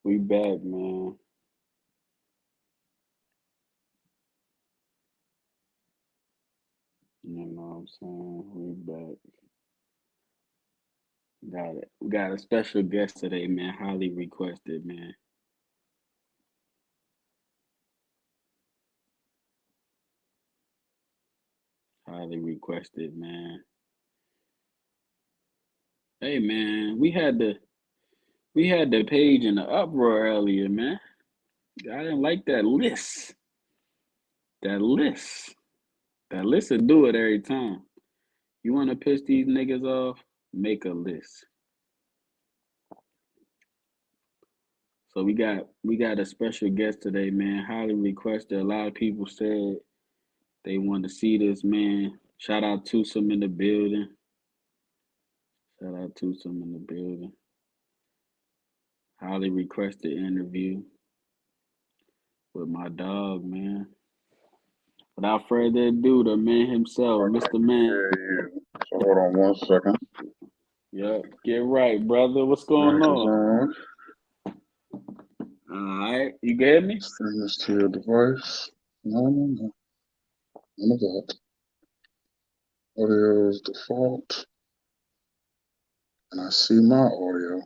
We back, man. You know what I'm saying? We back. Got it. We got a special guest today, man. Highly requested, man. Highly requested, man. Hey, man. We had the page in the uproar earlier, man. I didn't like that list. That list. That list will do it every time. You want to piss these niggas off? Make a list. So we got a special guest today, man. Highly requested. A lot of people said they want to see this man. Shout out to some in the building. Shout out to some in the building. Highly requested interview with my dog, man. Without further ado, the man himself, Mr. Man. Yeah. So hold on 1 second. Yep, get right, brother. What's going Mic is on? on. Alright, you get me? Send this to your device. No. None of that. Audio is default. And I see my audio.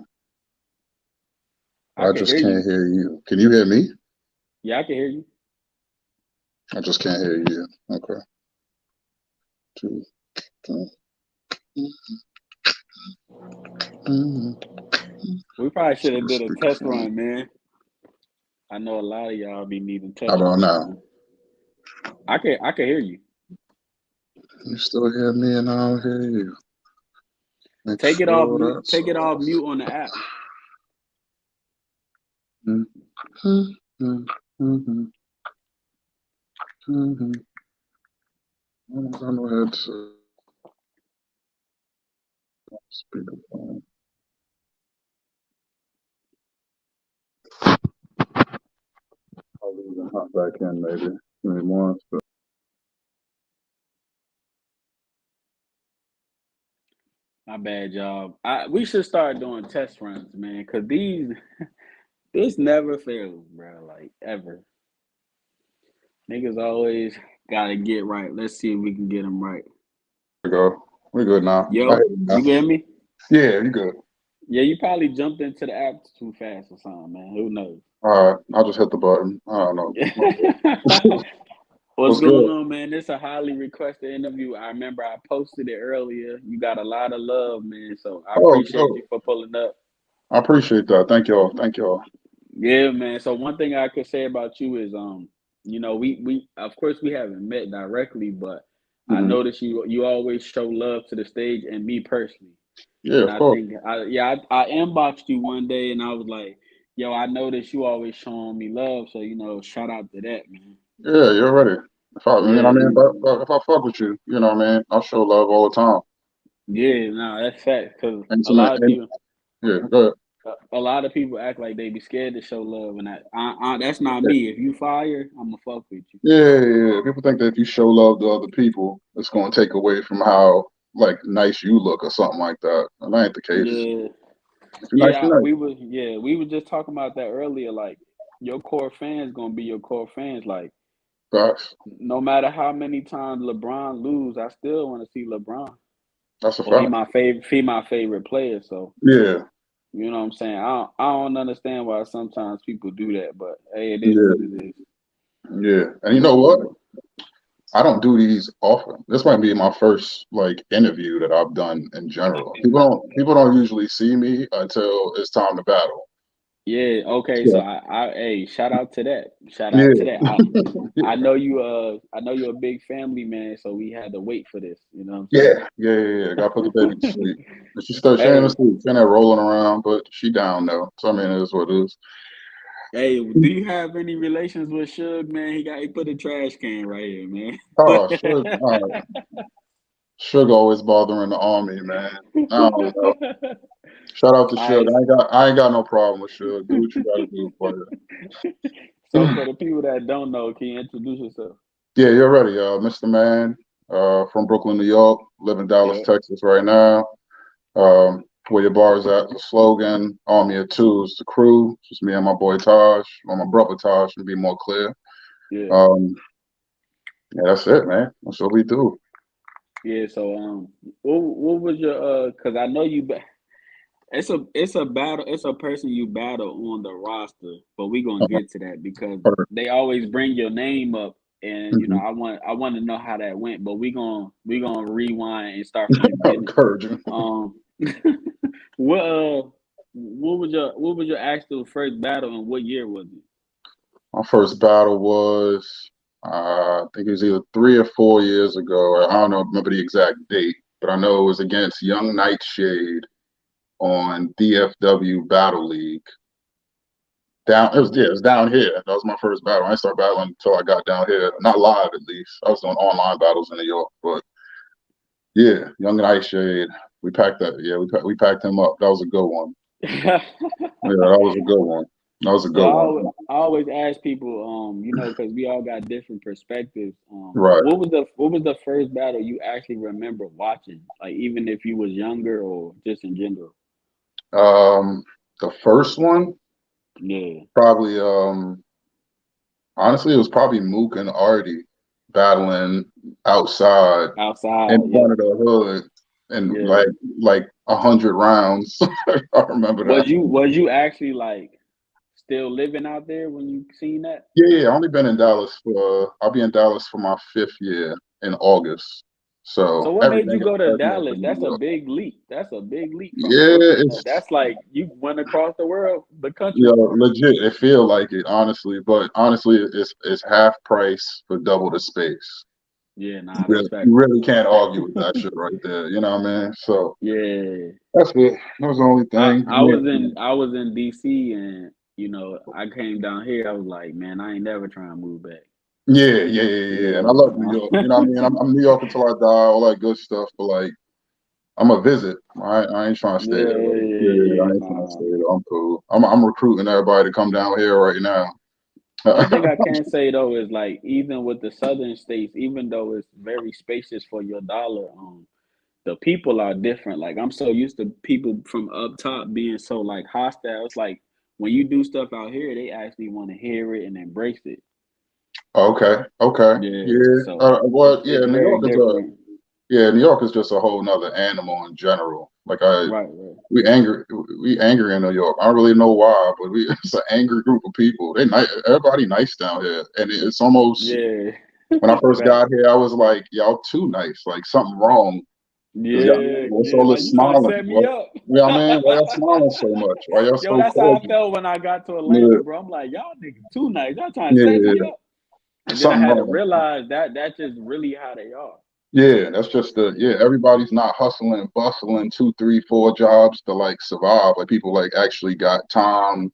I I can just hear can't you. hear you. Can you hear me? Yeah, I can hear you. I just can't hear you. Okay. Two. We probably should So have the did a test speakerphone. run, man. I know a lot of y'all be needing How test about runs, now? man. I can hear you. You still hear me and I don't hear you. Make Take it off sure mute. that's Take it off off. mute on the app. I don't got no headset. Speakerphone. I'll leave and hop back in maybe. Give me one. My bad, y'all. We should start doing test runs, man, because this never fails, bro. Like ever. Niggas always gotta get right. Let's see if we can get them right. We go. We good now. I hear Yo, you now. you get me? Yeah, you good. Yeah, you probably jumped into the app too fast or something, man. Who knows? All right. I'll just hit the button. I don't know. What's What's going good? on, man? This is a highly requested interview. I remember I posted it earlier. You got a lot of love, man. So I Oh, appreciate no. you for pulling up. I appreciate that. Thank y'all. Thank y'all. Yeah, man. So one thing I could say about you is, we of course we haven't met directly, but I Hmm. noticed you always show love to the stage and me personally. Yeah, And of I course. think I inboxed you one day and I was like, yo, I noticed you always showing me love. So, shout out to that, man. Yeah, you're ready. If I, you know what I Yeah, mean, if I fuck with you, you know what I mean, I'll show love all the time. yeah, no, that's fact. Cause a Intimate. lot of people, Yeah, go ahead. a lot of people act like they be scared to show love, and that's not me. If you fire, I'ma fuck with you. Yeah. People think that if you show love to other people, it's going to take away from how like nice you look or something like that. And that ain't the case. Yeah, If you're nice, you're nice. we were just talking about that earlier. Like your core fans gonna be your core fans. Like Facts. no matter how many times LeBron lose, I still want to see LeBron. That's a Well, fact. he my favorite player. So Yeah. you know what I'm saying. I don't understand why sometimes people do that, but hey, it is Yeah. what it is. Yeah. And you know But what? I don't do these often. This might be my first like interview that I've done in general. People don't usually see me until it's time to battle. yeah, okay. So So hey, shout out to that. Shout out to yeah. that. I know I know you're a big family man, so we had to wait for this. You know Yeah. Gotta put the baby to what I'm sleep. saying? And she started sharing Hey, asleep, sharing that rolling around, but she down though. So I mean it is what it is. hey, do you have any relations with Suge, man? He put a trash can right here, man. Oh, sugar always bothering the army, man. I don't know. Shout out to All Suge. right. I ain't got no problem with Suge. Do what you gotta do for So you. for the people that don't know, can you introduce yourself? Yeah, you're ready, Mr. Man, from Brooklyn, New York. Live in Dallas, Yep. Texas right now. Where your bar is at. The slogan, Army of Two is the crew. Just me and my boy Taj, or my brother Taj, to be more clear. Yeah, Um, yeah, that's it, man. That's what we do. yeah. So what was your? Cause I know you. It's a battle. It's a person you battle on the roster, but we gonna get to that because they always bring your name up, and Mm-hmm. I want to know how that went. But we gonna rewind and start from the beginning. Encouraging. Um, what what was your actual first battle and what year was it? My first battle was, I think it was either 3 or 4 years ago. I don't know, remember the exact date, but I know it was against Young Nightshade on DFW Battle League. It was down here. That was my first battle. I didn't start battling until I got down here. Not live, at least. I was doing online battles in New York, but yeah, Young Nightshade. We packed that. Yeah, we packed him up. That was a good one. Yeah, that was a good one. That was a So good one. I always ask people, because we all got different perspectives. Right. What was the first battle you actually remember watching? Like even if you was younger or just in general. Um, the first one, Yeah, probably honestly, it was probably Mook and Artie battling outside in outside. front Yep. of the hood and Yeah. like 100 rounds. I remember that. Was you actually like still living out there when you seen that? Yeah, I only been in Dallas for I'll be in Dallas for my 5th year in August. So So what made you everything go to else Dallas? in New That's a York. big leap. That's a big leap from Yeah, Brooklyn. it's That's like you went across the world, the country. legit. It feel like it, honestly, but honestly, it's half price for double the space. Yeah, nah, that's Really, you factual. really can't argue with that shit right there. You know what I mean? So Yeah. that's it. That was the only I thing. I was in I was in DC and I came down here. I was like, man, I ain't never trying to move back. Yeah. And I love New York. You know what I mean? I'm New York until I die, all that good stuff. But like, I'm a visit. I ain't trying to stay there. Yeah, I ain't trying to Nah. stay there. I'm cool. I'm recruiting everybody to come down here right now. One thing I can say though is like even with the southern states, even though it's very spacious for your dollar, the people are different. Like I'm so used to people from up top being so like hostile. It's like when you do stuff out here, they actually want to hear it and embrace it. Okay. Yeah. Yeah. So it's Yeah, it's New very York is different. New York is just a whole nother animal in general. Right, right. We angry, we angry in New York. I don't really know why, but it's an angry group of people. Everybody nice down here, and it's almost Yeah. when I first Facts. got here, I was like, y'all too nice, like something wrong. Because y'all, Yeah, what's yeah. all Like this you trying to smiling? set me What? up. You know what I mean? Why y'all smiling so much? Why y'all Yo, so that's how I cordial? felt when I got to Atlanta, Yeah, bro. I'm like, y'all niggas too nice. Y'all trying to set me yeah, up. And then I something had to wrong. realize that that's just really how they are. Yeah, that's just everybody's not hustling, bustling 2, 3, 4 jobs to like survive. Like people like actually got time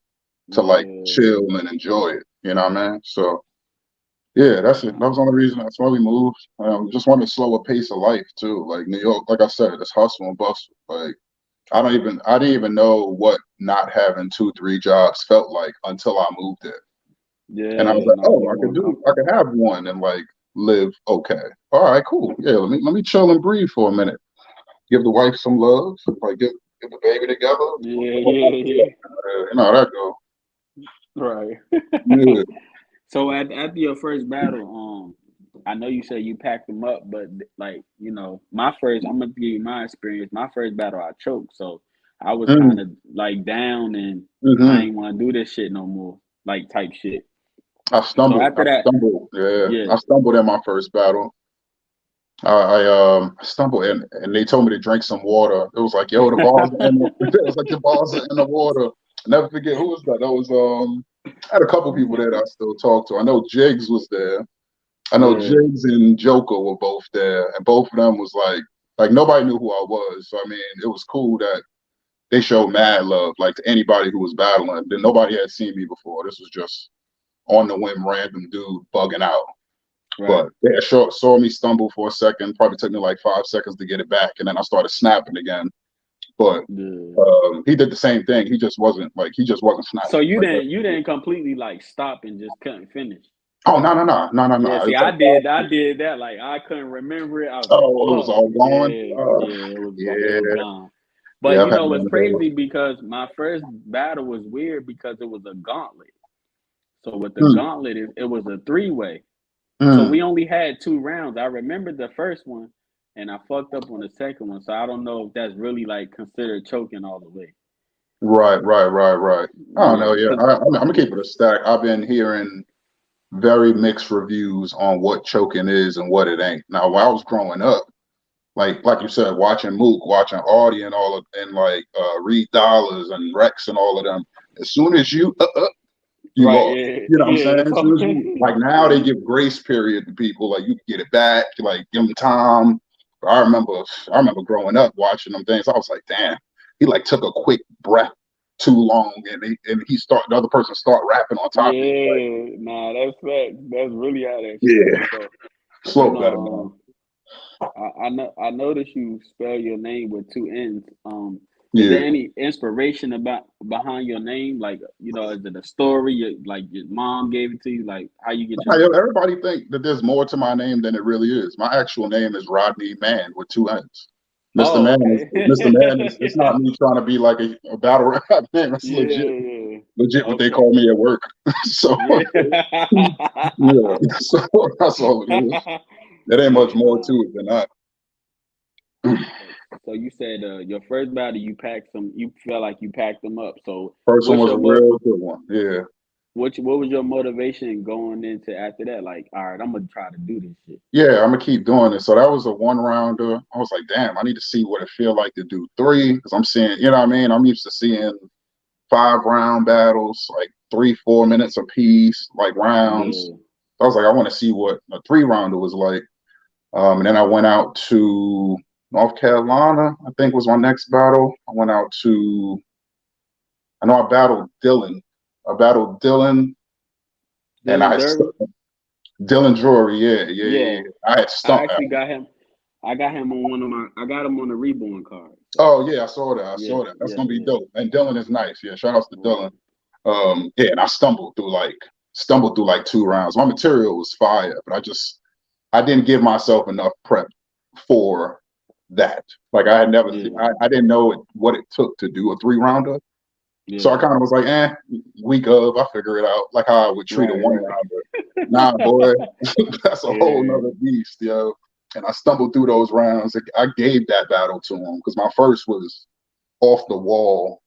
to like Yeah. chill and enjoy it. You know what I mean? So yeah, that's it. That was the only reason. That's why we moved. Just wanted a slower pace of life too. Like New York, like I said, it's hustle and bustle. Like I didn't even know what not having 2, 3 jobs felt like until I moved there. And I was Yeah, like, nah, oh, be more I could comfortable. have one and like live okay. All right, cool. Yeah, let me chill and breathe for a minute. Give the wife some love, like get the baby together. Yeah, yeah, yeah. You know how that go. Right. Yeah. So after your first battle, I know you said you packed them up, but like, my first, I'm gonna give you my experience. My first battle, I choked, so I was kind Mm, of like down, and I hmm ain't want to do this shit no more, like type shit. So I after that, stumbled. Yeah, yeah, I stumbled in my first battle. I stumbled and they told me to drink some water. It was like, yo, the balls are in the, it was like the balls are in the water. I never forget who was that. That was I had a couple people there that I still talk to. I know Jigs was there. I know yeah, Jigs and Joker were both there, and both of them was like nobody knew who I was. So I mean, it was cool that they showed mad love, like to anybody who was battling. Then nobody had seen me before. This was just on the whim, random dude bugging out. right, But they saw me stumble for a second. Probably took me like 5 seconds to get it back, and then I started snapping again. But yeah. he did the same thing. He just wasn't So snapping you like that. didn't you didn't completely like stop and just couldn't finish. Oh no! Yeah, see, It's I like did, I did that. Like I couldn't remember it. I was like, oh, it was fuck, all gone. yeah, yeah, it was Yeah, gone. But Yeah, I've you had know, one it's of those. crazy because my first battle was weird because it was a gauntlet. So with the Hmm. gauntlet, it was a three-way. So Hmm. we only had two rounds. I remember the first one, and I fucked up on the second one. So I don't know if that's really like considered choking all the way. Right. I don't know. Yeah, Yeah, cause I'm gonna yeah. keep it a stack. I've been hearing very mixed reviews on what choking is and what it ain't. Now, while I was growing up, like you said, watching Mook, watching Audie and all of, and like Reed Dollars and Rex and all of them. As soon as you Right, lost. yeah, You know what I'm saying? yeah. As So soon as you like now they give grace period to people, like you can get it back, like give them time. But I remember growing up watching them things. I was like, damn, he like took a quick breath too long, and he start the other person start rapping on top of you. Like, yeah, nah, that's facts. That's really how that shit yeah, is. So you slow that down. know, I noticed you spell your name with two N's. Is there Yeah. any inspiration about behind your name? Like, is it a story? Like your mom gave it to you? Like how you get your name? Everybody think that there's more to my name than it really is. My actual name is Rodney Mann with two N's. Mr. Oh, Man is okay. Mr. Man is it's not me trying to be like a battle rap name. It's legit. Yeah, Legit what they okay. call me at work. So Yeah. yeah. So that's all it is. There ain't much Yeah, more to nah. it than that. So you said your first battle you packed some. You felt like you packed them up. So First one what's was a your real good one. Yeah. what was your motivation going into after that? Like, all right, I'm gonna try to do this shit. Yeah, I'm gonna keep doing it. So that was a one rounder. I was like, damn, I need to see what it feel like to do three. Because I'm seeing, you know what I mean? I'm used to seeing 5 round battles, like 3, 4 minutes a piece, like rounds. Yeah, I was like, I want to see what a 3 rounder was like. And then I went out to North Carolina, I think was my next battle. I went out to, I know I battled Dylan. I battled Dylan and Dylan Derby. Dylan Drury. Yeah, I had I stumped. actually got him. I got him on one of my. I got him on the reborn card. So Oh yeah, I saw that. I yeah, saw that. That's yeah, gonna be yeah. dope. And Dylan is nice. Yeah, shout outs to Dylan. Right. Yeah, and I stumbled through like 2 rounds. My material was fire, but I didn't give myself enough prep for that. Like I had never Yeah, I didn't know what it took to do a 3 rounder. So I yeah. kind of was like, week of, I figure it out. Like how I would treat a Right, one right. rounder. Nah, boy, that's a whole Yeah, nother beast, yo. And I stumbled through those rounds. I gave that battle to him because my first was off the wall.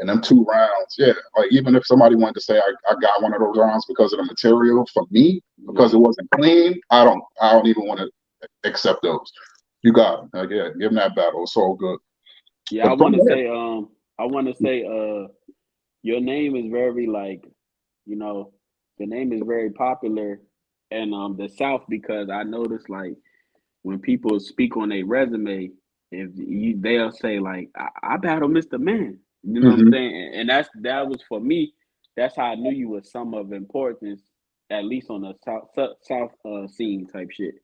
And them 2 rounds, yeah, like even if somebody wanted to say I got one of those rounds because of the material, for me, because it yeah, wasn't clean, I don't even want to accept those. You got it. Like, yeah, give them that battle. It's all good. yeah. But from there, I want to say, your name is very like, you know, your name is very popular in the South because I noticed like when people speak on a resume, if you they'll say like I battle Mr. Man. You know what I'm hmm saying? And that was for me. That's how I knew you was some of importance, at least on the South scene type shit.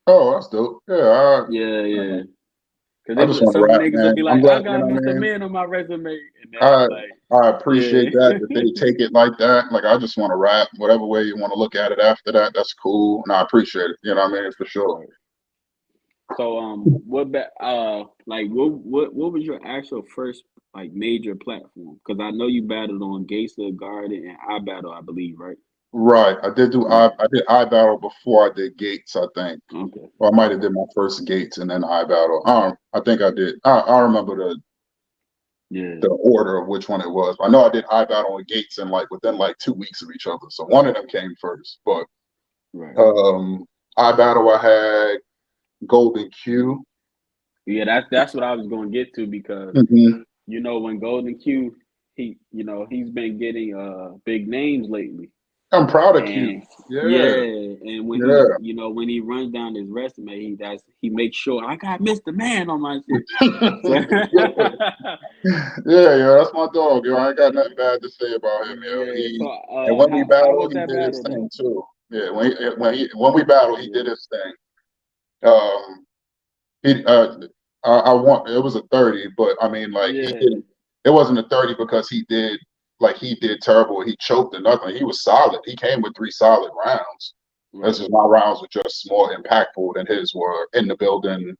oh, that's dope. Yeah, Yeah, uh, yeah. I Because just want to some rap, niggas will man. be I'm like, I glad, you got know what I Mr. mean. Man on my resume, and then I'm I like, I appreciate that yeah, they take it like that. Like I just want to rap, whatever way you want to look at it after that. That's cool, and I appreciate it. You know what I mean? For sure. right. So like what was your actual first like major platform? Because I know you battled on Gangsta Garden and I battle, I believe, right? Right. I did do Yeah. I did I battle before I did Gates, I think. Okay. Or I might have Okay. did my first Gates and then I battle. I think I did. I remember Yeah. the order of which one it was. I know I did I battle and Gates in like within like 2 weeks of each other. So one of them came first. But Right. I battle I had Golden Q. Yeah. That's what I was going to get to because hmm when Golden Q, he's been getting big names lately. I'm proud of Q. And Yeah. yeah, and when he, Yeah. when he runs down his resume, he makes sure I got Mr. Man on my shit. So Yeah, that's my dog, yo. I ain't got nothing bad to say about him, yo. yeah. So And when we how battle, was he that did his battle though? thing too. Yeah, when we battle, he did Yeah, his thing. Um, he I want it was a 30, but I mean like he yeah, didn't. It wasn't a 30 because he did terrible. He choked or nothing. He was solid. He came with 3 solid rounds. This right. is my rounds were just more impactful than his were in the building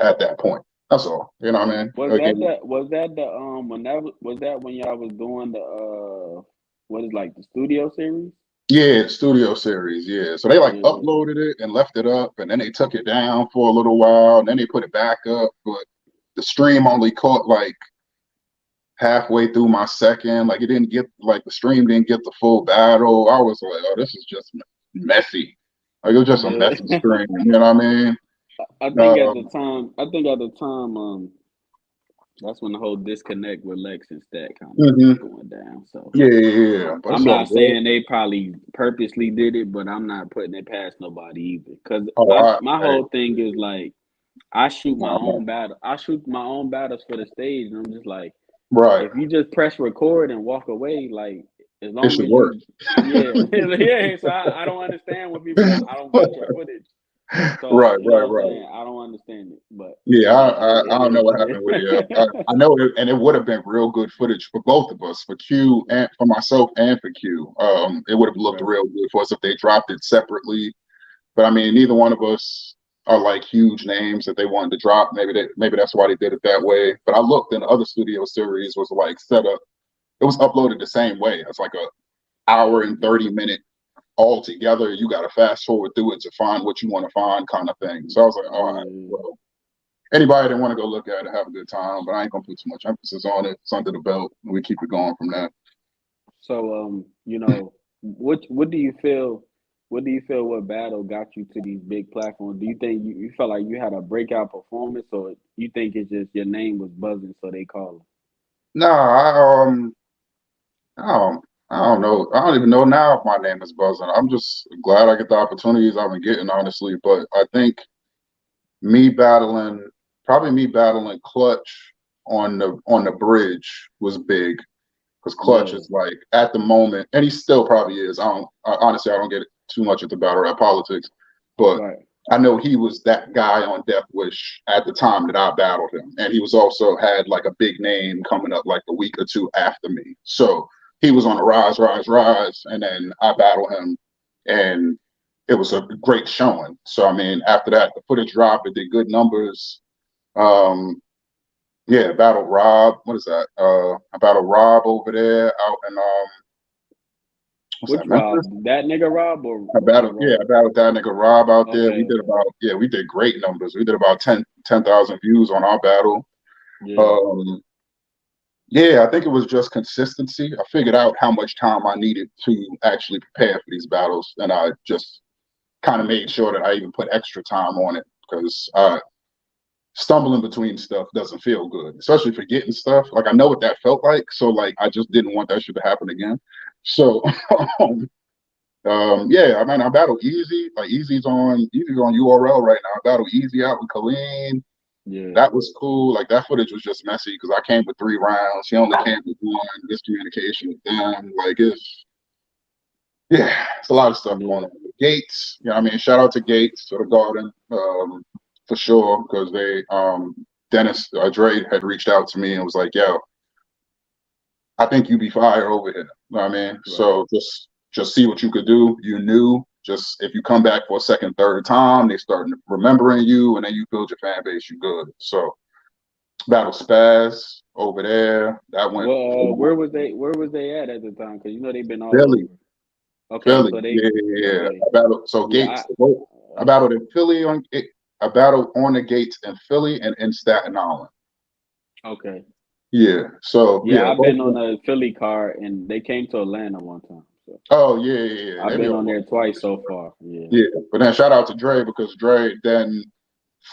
at that point. That's all. You know what I mean? Again, Was that the when that was that when y'all was doing the what is like the studio series? yeah, studio series. Yeah. So they like Yeah, uploaded it and left it up, and then they took it down for a little while, and then they put it back up. But the stream only caught like halfway through my second. Like it didn't get like the stream didn't get the full battle. I was like, oh, this is just messy. Like it was just a messy yeah. stream. You know what I mean? Um, I think at the time, that's when the whole disconnect with Lex and Stat kind of was mhm. going down. So Yeah, yeah, yeah. But I'm it's all not good. saying they probably purposely did it, but I'm not putting it past nobody either. Cause Oh, my hey, whole thing is like I shoot my nah, man. own battle. I shoot my own battles for the stage, and I'm just like, Right. if you just press record and walk away, like as It long should as work. you, yeah, yeah. So I don't understand when people go, I don't got your footage. So Right, you know right, what I'm right. saying? I don't understand it, but Yeah, you know, I it don't know is what what happened with it. it. I know it, and it would have been real good footage for both of us, for Q and for myself and for Q. It would have looked Right. real good for us if they dropped it separately. But I mean, neither one of us are like huge names that they wanted to drop. Maybe that's why they did it that way. But I looked, and the other studio series was like set up. It was uploaded the same way. It's like a hour and 30 minute all together. You got to fast forward through it to find what you want to find, kind of thing. So I was like, all right, Yeah. well, anybody that want to go look at it, have a good time. But I ain't gonna put too much emphasis on it. It's under the belt, and we keep it going from there. So you know, what do you feel? What do you feel? What battle got you to these big platforms? Do you think you felt like you had a breakout performance, or you think it's just your name was buzzing, so they call No, I don't, I don't know. I don't even know now if my name is buzzing. I'm just glad I get the opportunities I've been getting, honestly. But I think me battling, probably me battling Clutch on the bridge was big because Clutch it? is like at the moment, and he still probably is. Honestly, I don't get too much into battle rap politics, but Right. I know he was that guy on Death Wish at the time that I battled him, and he was also had like a big name coming up like a week or two after me. So he was on a rise, rise, rise, and then I battled him, and it was a great showing. So I mean, after that, the footage dropped. It did good numbers. Um, yeah, battle Rob. What is that? I battled Rob over there out in what's that? Which Memphis. Rob? That nigga Rob or other Yeah, Rob? I battled that nigga Rob out there. Okay, We did okay. about we did great numbers. We did about 10,000 views on our battle. Yeah. Um, yeah, I think it was just consistency. I figured out how much time I needed to actually prepare for these battles, and I just kind of made sure that I even put extra time on it because stumbling between stuff doesn't feel good, especially forgetting stuff. Like I know what that felt like, so like I just didn't want that shit to happen again. So yeah, I mean I battle Easy. Like Easy's on URL right now. I battle Easy out with Colleen. Yeah. That was cool. Like that footage was just messy because I came with 3 rounds. He only came with one. Miscommunication with them. Like it's a lot of stuff going Yeah. on. Gates, you know what I mean? Shout out to Gates, to the Garden, for sure, because Dennis Dre had reached out to me and was like, yo, I think you be fire over here. You know what I mean? Right. So just see what you could do. You knew just if you come back for a second, third time, they start remembering you and then you build your fan base, you good. So Battle Spaz over there. That went Well, phenomenal. where was they at the time? Because you know they've been all Philly. over. Okay, Philly. so they Yeah, yeah, yeah. okay. I battled so Yeah, Gates. I battled in Philly on it. I battled on the Gates in Philly and in Staten Island. okay. Yeah. So Yeah, yeah, I've both been of on them. a Philly car and they came to Atlanta one time. So Oh yeah, yeah, yeah. I've They be been all on over there the twice place. so far. Yeah. Yeah. But then shout out to Dre because Dre then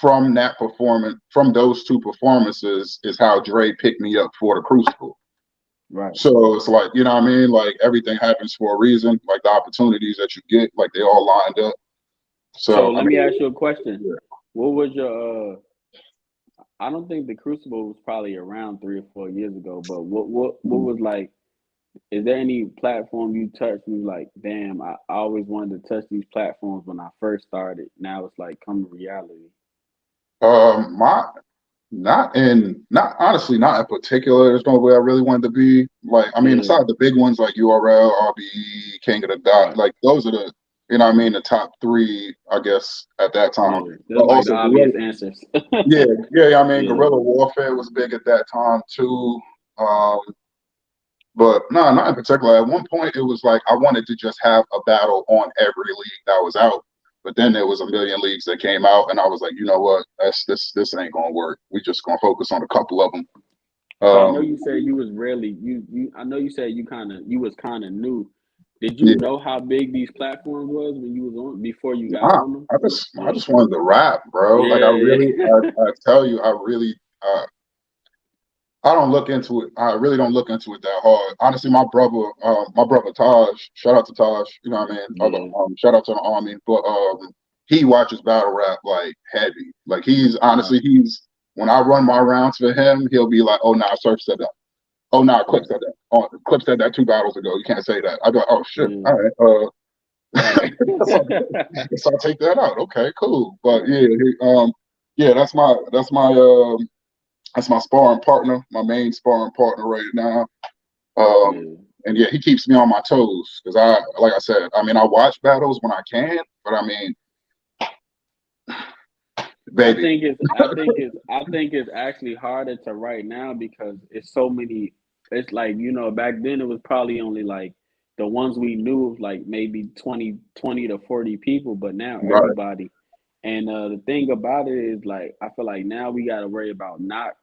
from that performance, from those two performances, is how Dre picked me up for the Crucible. Right. So it's like, you know what I mean? Like everything happens for a reason. Like the opportunities that you get, like they all lined up. So So I let me mean, ask you a question. yeah. What was your I don't think the Crucible was probably around 3 or 4 years ago, but what was like, is there any platform you touched and you like, damn, I always wanted to touch these platforms when I first started. Now it's like come reality. My not honestly not in particular. There's nowhere I really wanted to be. Like I mean, Yeah. besides the big ones like URL, RBE, King of the Dot, Right. like those are the you know what I mean, the top three, I guess, at that time. Yeah, But that's like the also obvious guerrilla, answers. yeah, yeah, I mean, Yeah, guerrilla warfare was big at that time too. Um, but no, not in particular. At one point, it was like I wanted to just have a battle on every league that was out. But then there was a million leagues that came out, and I was like, you know what? This ain't gonna work. We just gonna focus on a couple of them. so I know Um, you said you was rarely you. I know you said you was kind of new. Did you yeah, know how big these platforms was when you was on before you got nah, on them? I Yeah, just wanted to rap, bro. Like I yeah, really, I tell you, I really, I don't look into it. I really don't look into it that hard. Honestly, my brother Taj, shout out to Taj, you know what I mean? yeah, Shout out to the army, but he watches battle rap like heavy. Like he's uh, honestly, when I run my rounds for him, he'll be like, "Oh nah, Surf said that. Oh nah, yeah, Clip said that. Oh, Clip said that 2 battles ago. You can't say that." I go, "Oh shit, yeah. all right, Right. so, so I'll take that out. Okay, cool." But Right. yeah, that's my sparring partner, my main sparring partner right now. Um, Yeah. and yeah, he keeps me on my toes because like I said, I mean, I watch battles when I can, but I mean, baby, I think it's actually harder to write now because it's so many. It's like back then it was probably only like the ones we knew of like maybe 20 to 40 people, but now right? everybody. And the thing about it is like I feel like now we got to worry about not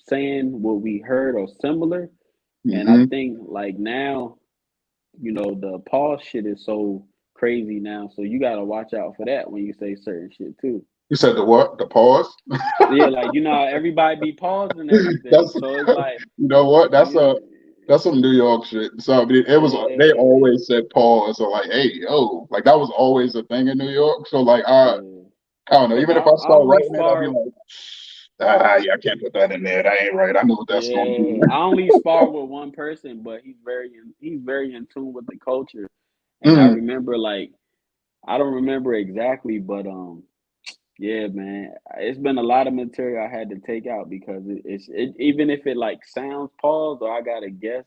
saying what we heard or similar. And I Hmm. think like now the pause shit is so crazy now, so you got to watch out for that when you say certain shit too. You said the what? The pause? Yeah, like how everybody be pausing everything. That's So it's like you know what? you, That's some New York shit. So I mean, it was they yeah, always said pause or like, hey, yo, like that was always a thing in New York. So like yeah. I don't know. Cause Even if I I start only writing it, I'll be spar. like, yeah, I can't put that in there. That ain't right. I know what that's gonna Yeah, be. I only spar with one person, but he's very in tune with the culture. And I Mm, remember like I don't remember exactly, but yeah, man, it's been a lot of material I had to take out because even if it like sounds paused or I gotta guess,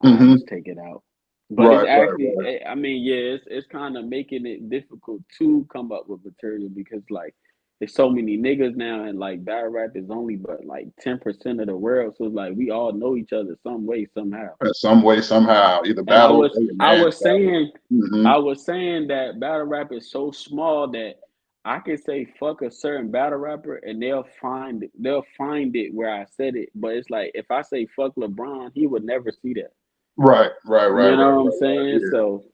I hmm. just take it out. But it's Right, right, actually, right. I mean, yeah, it's kind of making it difficult to come up with material because like there's so many niggas now, and like battle rap is only but like 10% of the world, so it's like we all know each other some way somehow. In some way, somehow, either And battle or your I man's was battle. saying Hmm. I was saying that battle rap is so small that I can say fuck a certain battle rapper and they'll find it where I said it. But it's like if I say fuck LeBron, he would never see that. Right, right, right, You right, know what I'm right, right. saying? Yeah. So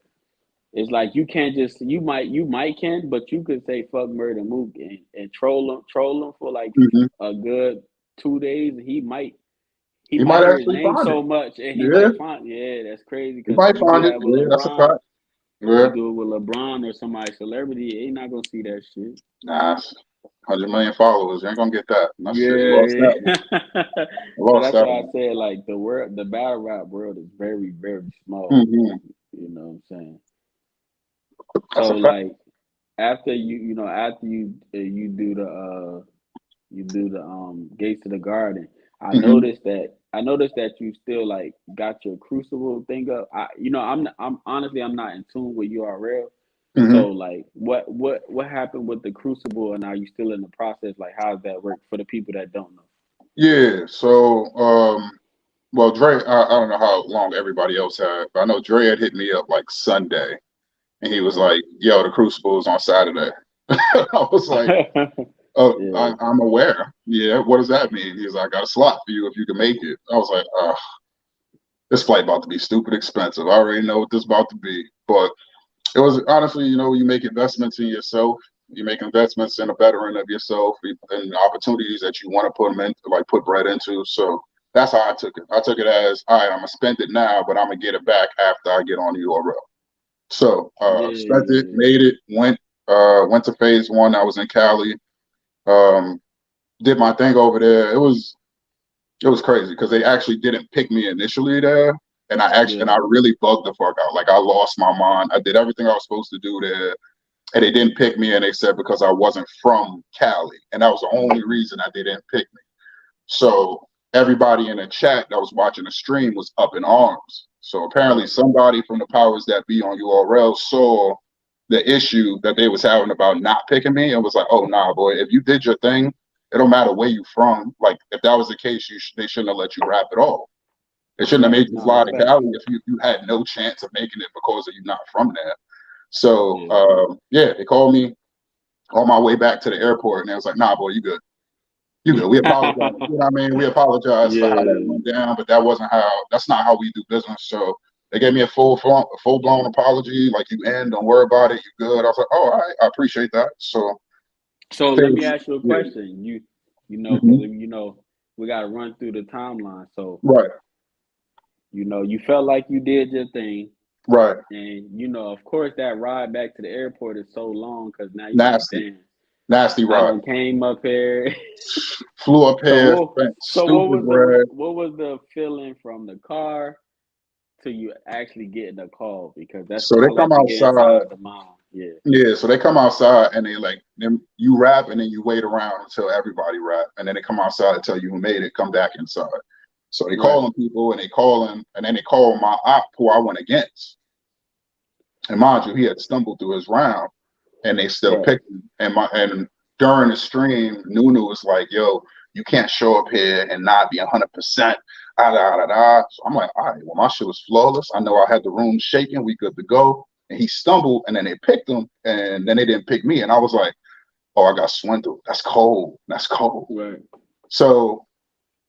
it's like you can't just you might can, but you could say fuck Murder Mook and troll him for like Hmm. a good 2 days. He He might might hear his actually name find it. so much and he Yeah, might find that's crazy he because might you do find it. that with Yeah, that's a LeBron. fact. Yeah. You do it with LeBron or somebody celebrity, they not gonna see that shit. Nah, 100 million followers. You ain't gonna get that. That's it. You lost Yeah, that one. yeah. You So lost that's that why I one. said like the battle rap world is very, very small. Hmm. You know what I'm saying? That's So a fact. like after after you do the gates of the garden, Hmm. I noticed that you still like got your crucible thing up. I'm honestly I'm not in tune with URL. Hmm. So like what happened with the crucible and are you still in the process? Like how does that work for the people that don't know? Yeah. So, well, Dre, I don't know how long everybody else had, but I know Dre had hit me up like Sunday, and he was Right. like, "Yo, the Crucible is on Saturday." I was like, "Oh, Yeah. I'm aware. Yeah, what does that mean?" He's like, "I got a slot for you if you can make it." I was like, "This flight about to be stupid expensive. I already know what this about to be." But it was honestly, you make investments in yourself. You make investments in a veteran of yourself and opportunities that you want to put them in, like put bread into. So that's how I took it. I took it as, all right, I'm gonna spend it now, but I'm gonna get it back after I get on the URL. So Yeah, spent it, yeah, made it, went to phase one. I was in Cali, um, did my thing over there. It was crazy because they actually didn't pick me initially there, and yeah. I really bugged the fuck out. Like I lost my mind. I did everything I was supposed to do there, and they didn't pick me. And they said because I wasn't from Cali, and that was the only reason that they didn't pick me. So everybody in the chat that was watching the stream was up in arms. So apparently Right. somebody from the powers that be on URL saw the issue that they was having about not picking me, and was like, oh nah, boy, if you did your thing, it don't matter where you from. Like if that was the case, they shouldn't have let you rap at all. They shouldn't have Right. made you No, fly that's to fact. Cali if you had no chance of making it because of you not from there. So Yeah. yeah, they called me on my way back to the airport, and they was like, nah, boy, you good. You good. We apologize. You know what I mean? We apologize for how that Yeah. went down, but that wasn't how. That's not how we do business. So they gave me a full blown apology. Like you in, don't worry about it. You good. I was like, oh, all right, I appreciate that. So So let me things, ask you a yeah, question. You know, because hmm we got to run through the timeline. So right, you felt like you did your thing, right, and of course, that ride back to the airport is so long because now you like, nasty, damn, nasty I ride. done came up here. Flew up So here, spent what stupid was the bread. feeling from the car to you actually getting a call? Because So I they come like to get outside. inside the mind. Yeah, Yeah, so they come outside and they like them. You rap and then you wait around until everybody rap, and then they come outside and tell you who made it. Come back inside. So they right, calling people and they calling, and then they call my op who I went against. And mind you, he had stumbled through his round, and they still right, picked him. And during the stream, Nunu was like, "Yo, you can't show up here and not be 100%." Da, da, da, da. So I'm like, all right, well, my shit was flawless. I know I had the room shaking. We good to go. And he stumbled, and then they picked him, and then they didn't pick me. And I was like, oh, I got swindled. That's cold. That's cold. right. So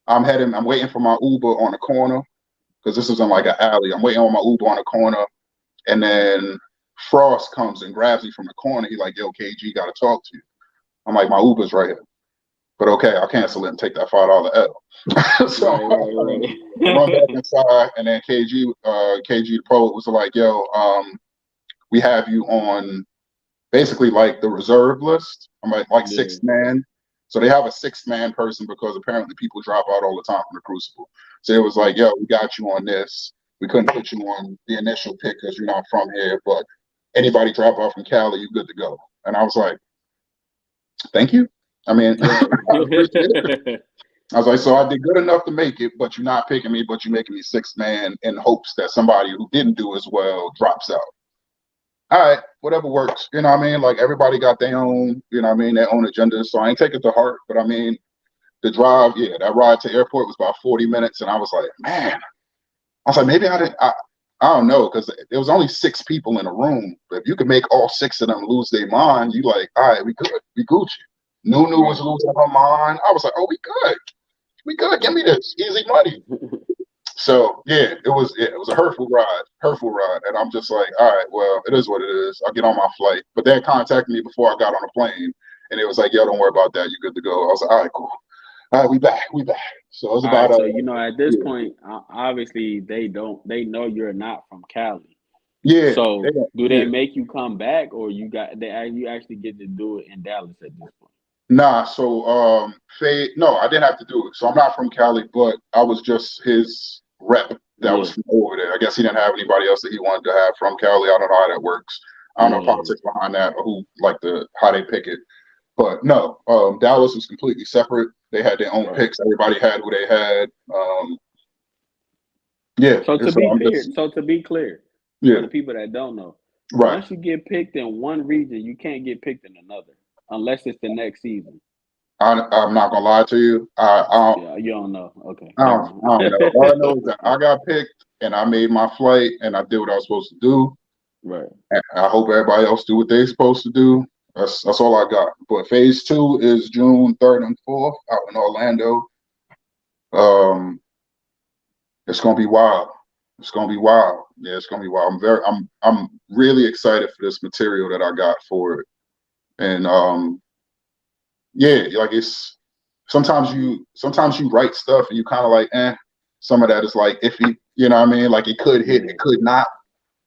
I'm waiting for my Uber on the corner because this is in like Right. an alley. I'm waiting on my Uber on the corner, and then Frost comes and grabs me from the corner. He's like, yo, KG, got to talk to you. I'm like, my Uber's right here. But okay, I'll cancel it and take that $5 L. So Right, right, I run back right. inside, and then KG the pro was like, yo, we have you on basically like the reserve list. I'm like Yeah, sixth man. So they have a sixth man person because apparently people drop out all the time from the Crucible. So it was like, right, yo, we got you on this. We couldn't put you on the initial pick because you're not from here, but anybody drop off from Cali, you good to go. And I was like, thank you. I mean, I right. appreciate it. I was like, so I did good enough to make it, but you're not picking me, but you're making me sixth man in hopes that somebody who didn't do as well drops out. All right, whatever works. You know what I mean? Like everybody got their own, you know what I mean, their own agenda. So I ain't take it to heart. But I mean, the drive, yeah, that ride to airport was about 40 minutes. And I was like, man, I was like, maybe I don't know, because there was only six people in the room. But if you could make all six of them lose their mind, you like, all right, we good. We Gucci. Nunu was Right, losing her mind. I was like, oh, we good. We good. Give right. me this. Easy money. So yeah, it was a hurtful ride, and I'm just like, all right, well, it is what it is. I'll get on my flight. But they had contacted me before I got on the plane, and it was like, yo, don't worry about that. You're good to go. I was like, all right, cool. All right, we back. So it was All about right, so at this yeah, point, obviously they know you're not from Cali. yeah, So do they yeah. make you come back, or you actually get to do it in Dallas at this point? Nah, so Faye, no, I didn't have to do it. So I'm not from Cali, but I was just his rep that was Yeah, from over there. I guess he didn't have anybody else that he wanted to have from Cali. I don't know how that works. I don't know yeah, politics behind that or who like how they pick it. But no, Dallas was completely separate. They had their own right. picks. Everybody had who they had. Yeah, So and so I'm just to be clear, for yeah, the people that don't know, right. once you get picked in one region, you can't get picked in another unless it's the next season. I'm not gonna lie to you. Yeah, you don't know. Okay, never mind. I don't know. All I know is that I got picked and I made my flight and I did what I was supposed to do. Right. And I hope everybody else do what they're supposed to do. That's all I got. But phase two is June 3rd and 4th out in Orlando. Um, it's gonna be wild. It's gonna be wild. Yeah, it's gonna be wild. I'm really excited for this material that I got for it. And yeah, like it's sometimes you write stuff and you kind of like, some of that is like iffy, you know what I mean? Like it could hit, Yeah. it could not.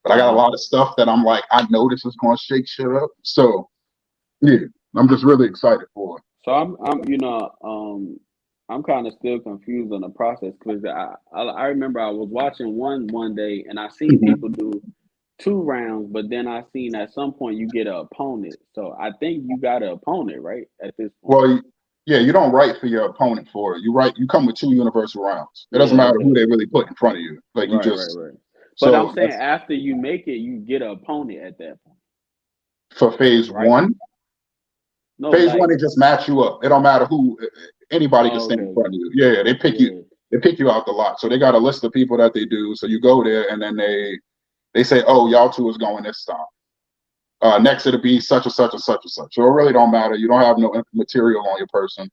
But I got a lot of stuff that I'm like, I know this is gonna shake shit up. So yeah, I'm just really excited for it. So I'm kind of still confused on the process because I remember I was watching one day and I seen Mhm. people do 2 rounds, but then I seen at some point you get an opponent. So I think you got an opponent, right? At this point. Well, yeah, you don't write for your opponent for it. You come with two universal rounds. It doesn't Yeah, matter who okay. they really put in front of you. Like you Right, right, just right. But I'm so saying that's after you make it, you get an opponent at that point. for phase right? one. No, Phase one, like, they just match you up. It don't matter who, anybody can oh, stand in okay, front of you. Yeah, they pick you. yeah, They pick you out the lot. So they got a list of people that they do. So you go there, and then they say, oh, y'all two is going this time. Next it'll be such and such and such and such. So it really don't matter. You don't have no material on your person.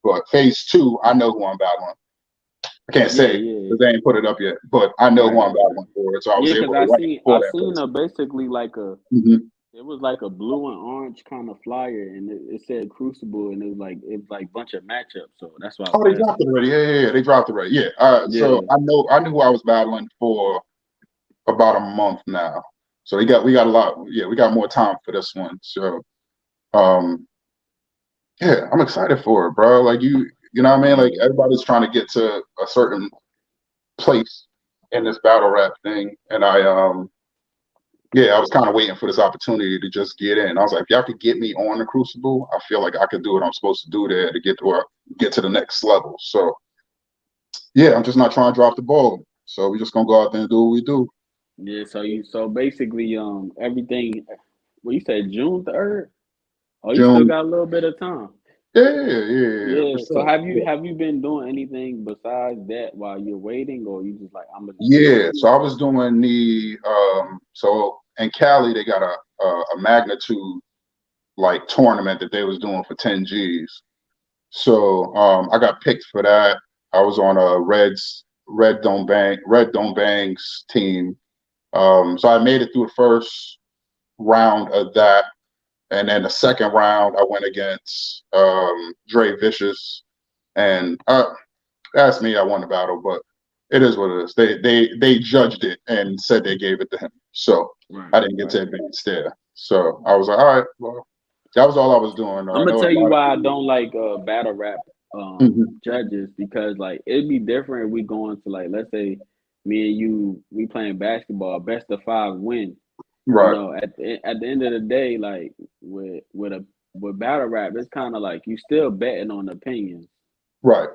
But phase two, I know who I'm battling. I can't yeah, say yeah, because they ain't put it up yet, but I know right, who I'm right, right. battling for. So I was Yeah, able cause to write I for that seen person. basically like a Mm-hmm. it was like a blue and orange kind of flyer, and it said Crucible, and it was like bunch of matchups. So that's why I Oh, was they dropped asking. it already. Yeah. They dropped it already. Yeah. So Yeah, I knew who I was battling for about a month now. So we got a lot. Yeah, we got more time for this one. So um, yeah, I'm excited for it, bro. Like you know what I mean? Like yeah, everybody's trying to get to a certain place in this battle rap thing, and yeah, I was kind of waiting for this opportunity to just get in. I was like, if y'all could get me on the Crucible, I feel like I could do what I'm supposed to do there to get to the next level. So yeah, I'm just not trying to drop the ball. So we're just gonna go out there and do what we do. yeah. So basically, everything. Well, you said June 3rd. Oh, you still June. got a little bit of time. Yeah, for Yeah. So sure. Yeah. have you been doing anything besides that while you're waiting, or you just like I'm gonna just do Yeah, it? so I was doing the so in Cali they got a magnitude like tournament that they was doing for 10 G's. So I got picked for that. I was on a Red Dome Bangs team. So I made it through the first round of that. And then the second round I went against Dre Vicious. And that's me, I won the battle, but it is what it is. They judged it and said they gave it to him. So Right, I didn't get right. to advance there. So I was like, all right, well, that was all I was doing. I'm I gonna know a tell you lot of why I people. don't like battle rap Mhm. judges, because like it'd be different if we going to, like, let's say me and you, we playing basketball, best of five win. You Right, know, at the end of the day, like with battle rap, it's kind of like you still betting on opinions. right,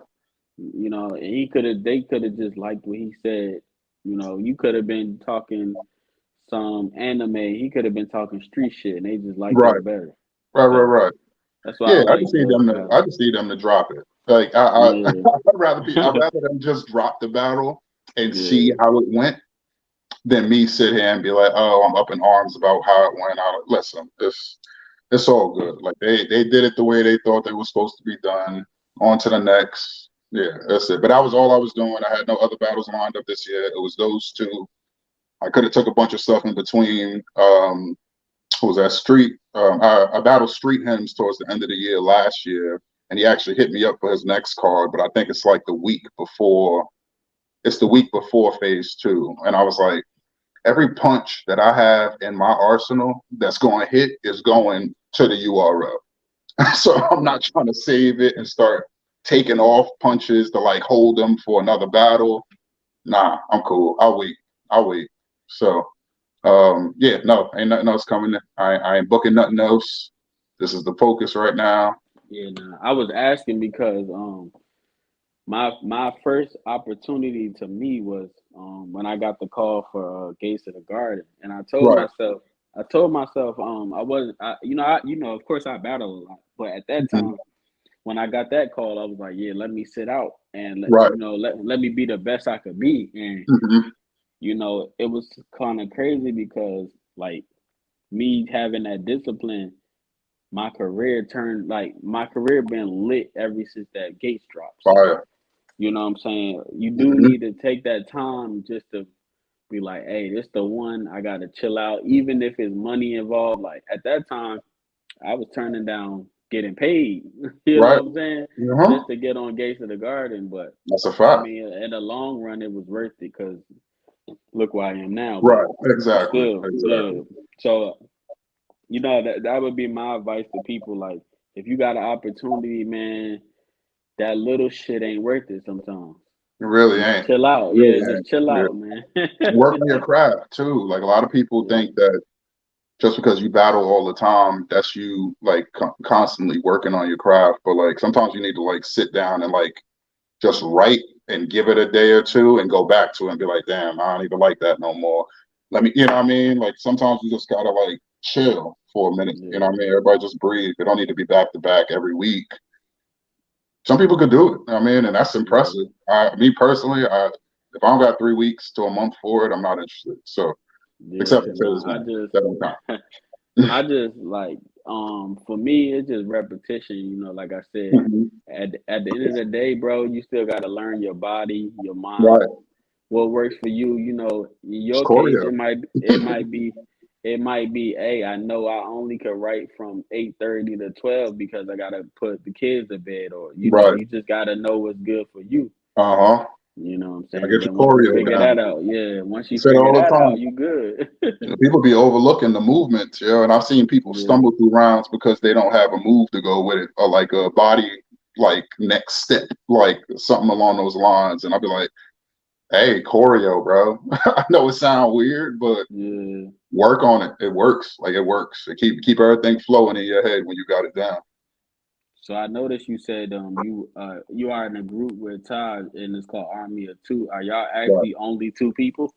You know, and they could have just liked what he said. You know, you could have been talking some anime, he could have been talking street shit, and they just liked right, it better. right, So right. that's why I Yeah, don't like I battle. just need them to drop it. Like Yeah, I'd rather them just drop the battle and see yeah, how it went than me sit here and be like, oh, I'm up in arms about how it went. Listen, it's all good. Like they did it the way they thought they were supposed to be done. On to the next. Yeah, that's it. But that was all I was doing. I had no other battles lined up this year. It was those two. I could have took a bunch of stuff in between. What was that street? I battled Street Hymns towards the end of the year last year, and he actually hit me up for his next card. But I think it's like the week before. It's the week before phase two, and I was like, every punch that I have in my arsenal that's going to hit is going to the URL. So I'm yeah, not trying to save it and start taking off punches to like hold them for another battle. Nah, I'm cool. I'll wait. I'll wait. So yeah, no, ain't nothing else coming. I ain't booking nothing else. This is the focus right now. yeah. Nah. I was asking because my first opportunity to me was when I got the call for Gates of the Garden, and Right. I told myself I wasn't, you know, of course I battled a lot, but at that Mhm. time when I got that call, I was like, yeah, let me sit out and Right. let me be the best I could be, and Hmm. you know, it was kind of crazy because like me having that discipline, my career been lit ever since that Gates drop. So Fire. you know what I'm saying? You do Hmm. need to take that time just to be like, hey, this the one, I gotta chill out, even if it's money involved. Like at that time, I was turning down getting paid. You know Right. what I'm saying? Uh-huh. Just to get on Gates of the Garden. But That's a I fact. mean, in the long run, it was worth it because look where I am now. But Right. Exactly. still, yeah. Exactly. So you know that would be my advice to people. Like, if you got an opportunity, man, that little shit ain't worth it sometimes. It really Just ain't. chill out. Really Yeah, just ain't. chill Yeah. out, man. Work on your craft too. Like a lot of people Yeah, think that just because you battle all the time, that's you like constantly working on your craft. But like sometimes you need to like sit down and like just write and give it a day or two and go back to it and be like, damn, I don't even like that no more. Let me, you know what I mean? Like sometimes you just gotta like chill for a minute. You know Yeah, what I mean? Everybody just breathe. They don't need to be back to back every week. Some people could do it. I mean, and that's yeah, impressive. Me personally, if I don't got 3 weeks to a month for it, I'm not interested. So, except yeah. for Phil's Nah, game, that don't I just like for me it's just repetition, like I said. count. At the end of the day, bro, you still gotta learn your body, your Right. mind, what works for you. In It's your case, choreo. it might be, hey, I know I only could write from 8:30 to 12 because I gotta put the kids to bed, or Right. you just gotta know what's good for you. Uh-huh. You know what I'm Gotta saying? get your Then once you choreo figure down. that out, yeah, once I you say it figure all the that out, time. you good. People be overlooking the movement, and I've seen people Yeah, stumble through rounds because they don't have a move to go with it, or like a body like next step, like something along those lines. And I'll be like, hey, choreo, bro. I know it sounds weird, but yeah. work on it. It works. Like it works. It keep everything flowing in your head when you got it down. So I noticed you said you are in a group with Todd and it's called Army of Two. Are y'all Right. actually only two people?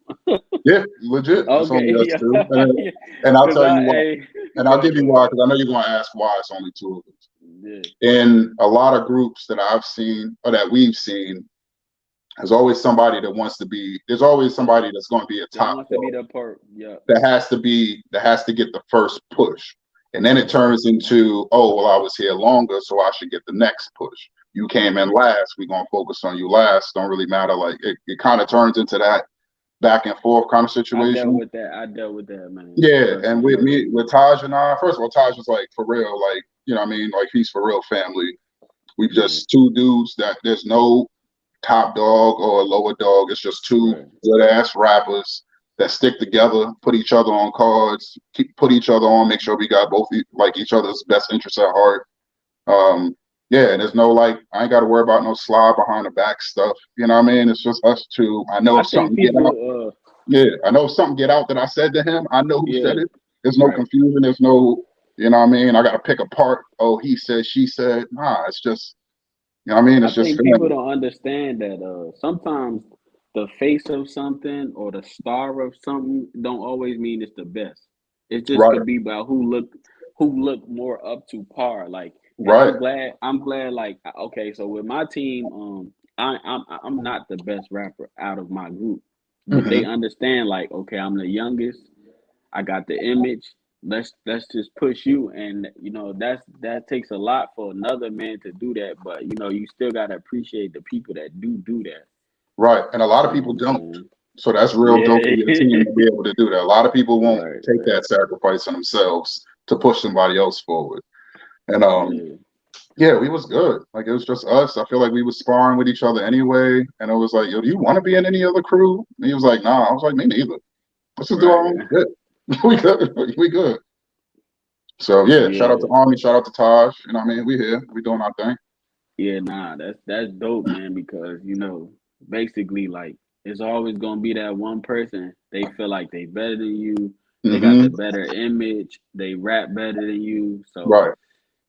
Yeah, legit. It's only Okay, us yeah, two. yeah. And I'll Cause tell you why. hey, And I'll go give go you why, ahead. because I know you're going to ask why it's only two of us. Yeah, In a lot of groups that I've seen or that we've seen, there's always somebody that's going to be a that top wants to be dog the part. Yeah, that has to get the first push. And then it right. turns into, oh, well, I was here longer, so I should get the next push. You came in last, we're going to focus on you last. Don't really matter. Like it kind of turns into that back and forth kind of I dealt situation. with that. I dealt with that, man. Yeah, Trust and me, I with dealt me, with with Taj and I, first of all, Taj was like for real, like you know, what I mean, like he's for real family. We it. just two dudes that there's no top dog or lower dog. It's just Yeah, two right. good ass rappers that stick together, put each other on cards, put each other on, make sure we got both like each other's best interests at heart. Um, yeah, and there's no like I ain't got to worry about no slide behind the back stuff. You know what I mean? It's just us two. I know I if think something get out, people. yeah, I know if something get out that I said to him, I know who said Yeah, it. There's no right. confusion. There's no, you know what I mean? I got to pick apart. Oh, he said, she said. Nah, it's just, you know what I mean? I It's just think people family. don't understand that sometimes the face of something or the star of something don't always mean it's the best. It just Right, could be about who look more up to par. Like, and right. I'm glad. Like, okay, so with my team, I'm not the best rapper out of my group, but they Hmm. understand. Like, okay, I'm the youngest. I got the image. Let's just push you, and that takes a lot for another man to do that. But you still gotta appreciate the people that do that. Right. And a lot of You know people what I'm don't. saying? So that's real dope of your team Yeah, to be able to do that. A lot of people won't right, take right, that sacrifice on themselves to push somebody else forward. And yeah, yeah, we was good. Like it was just us. I feel like we was sparring with each other anyway. And it was like, yo, do you want to be in any other crew? And he was like, nah. I was like, me neither. Let's just do our own right. shit. We good. We good. So yeah, shout out to Yeah, Army, shout out to Taj. You know what I mean? We here. We doing our thing. yeah. Nah, that's dope, man. Because basically, like, it's always gonna be that one person. They feel like they better than you. They got the Hmm. better image. They rap better than you. So Right.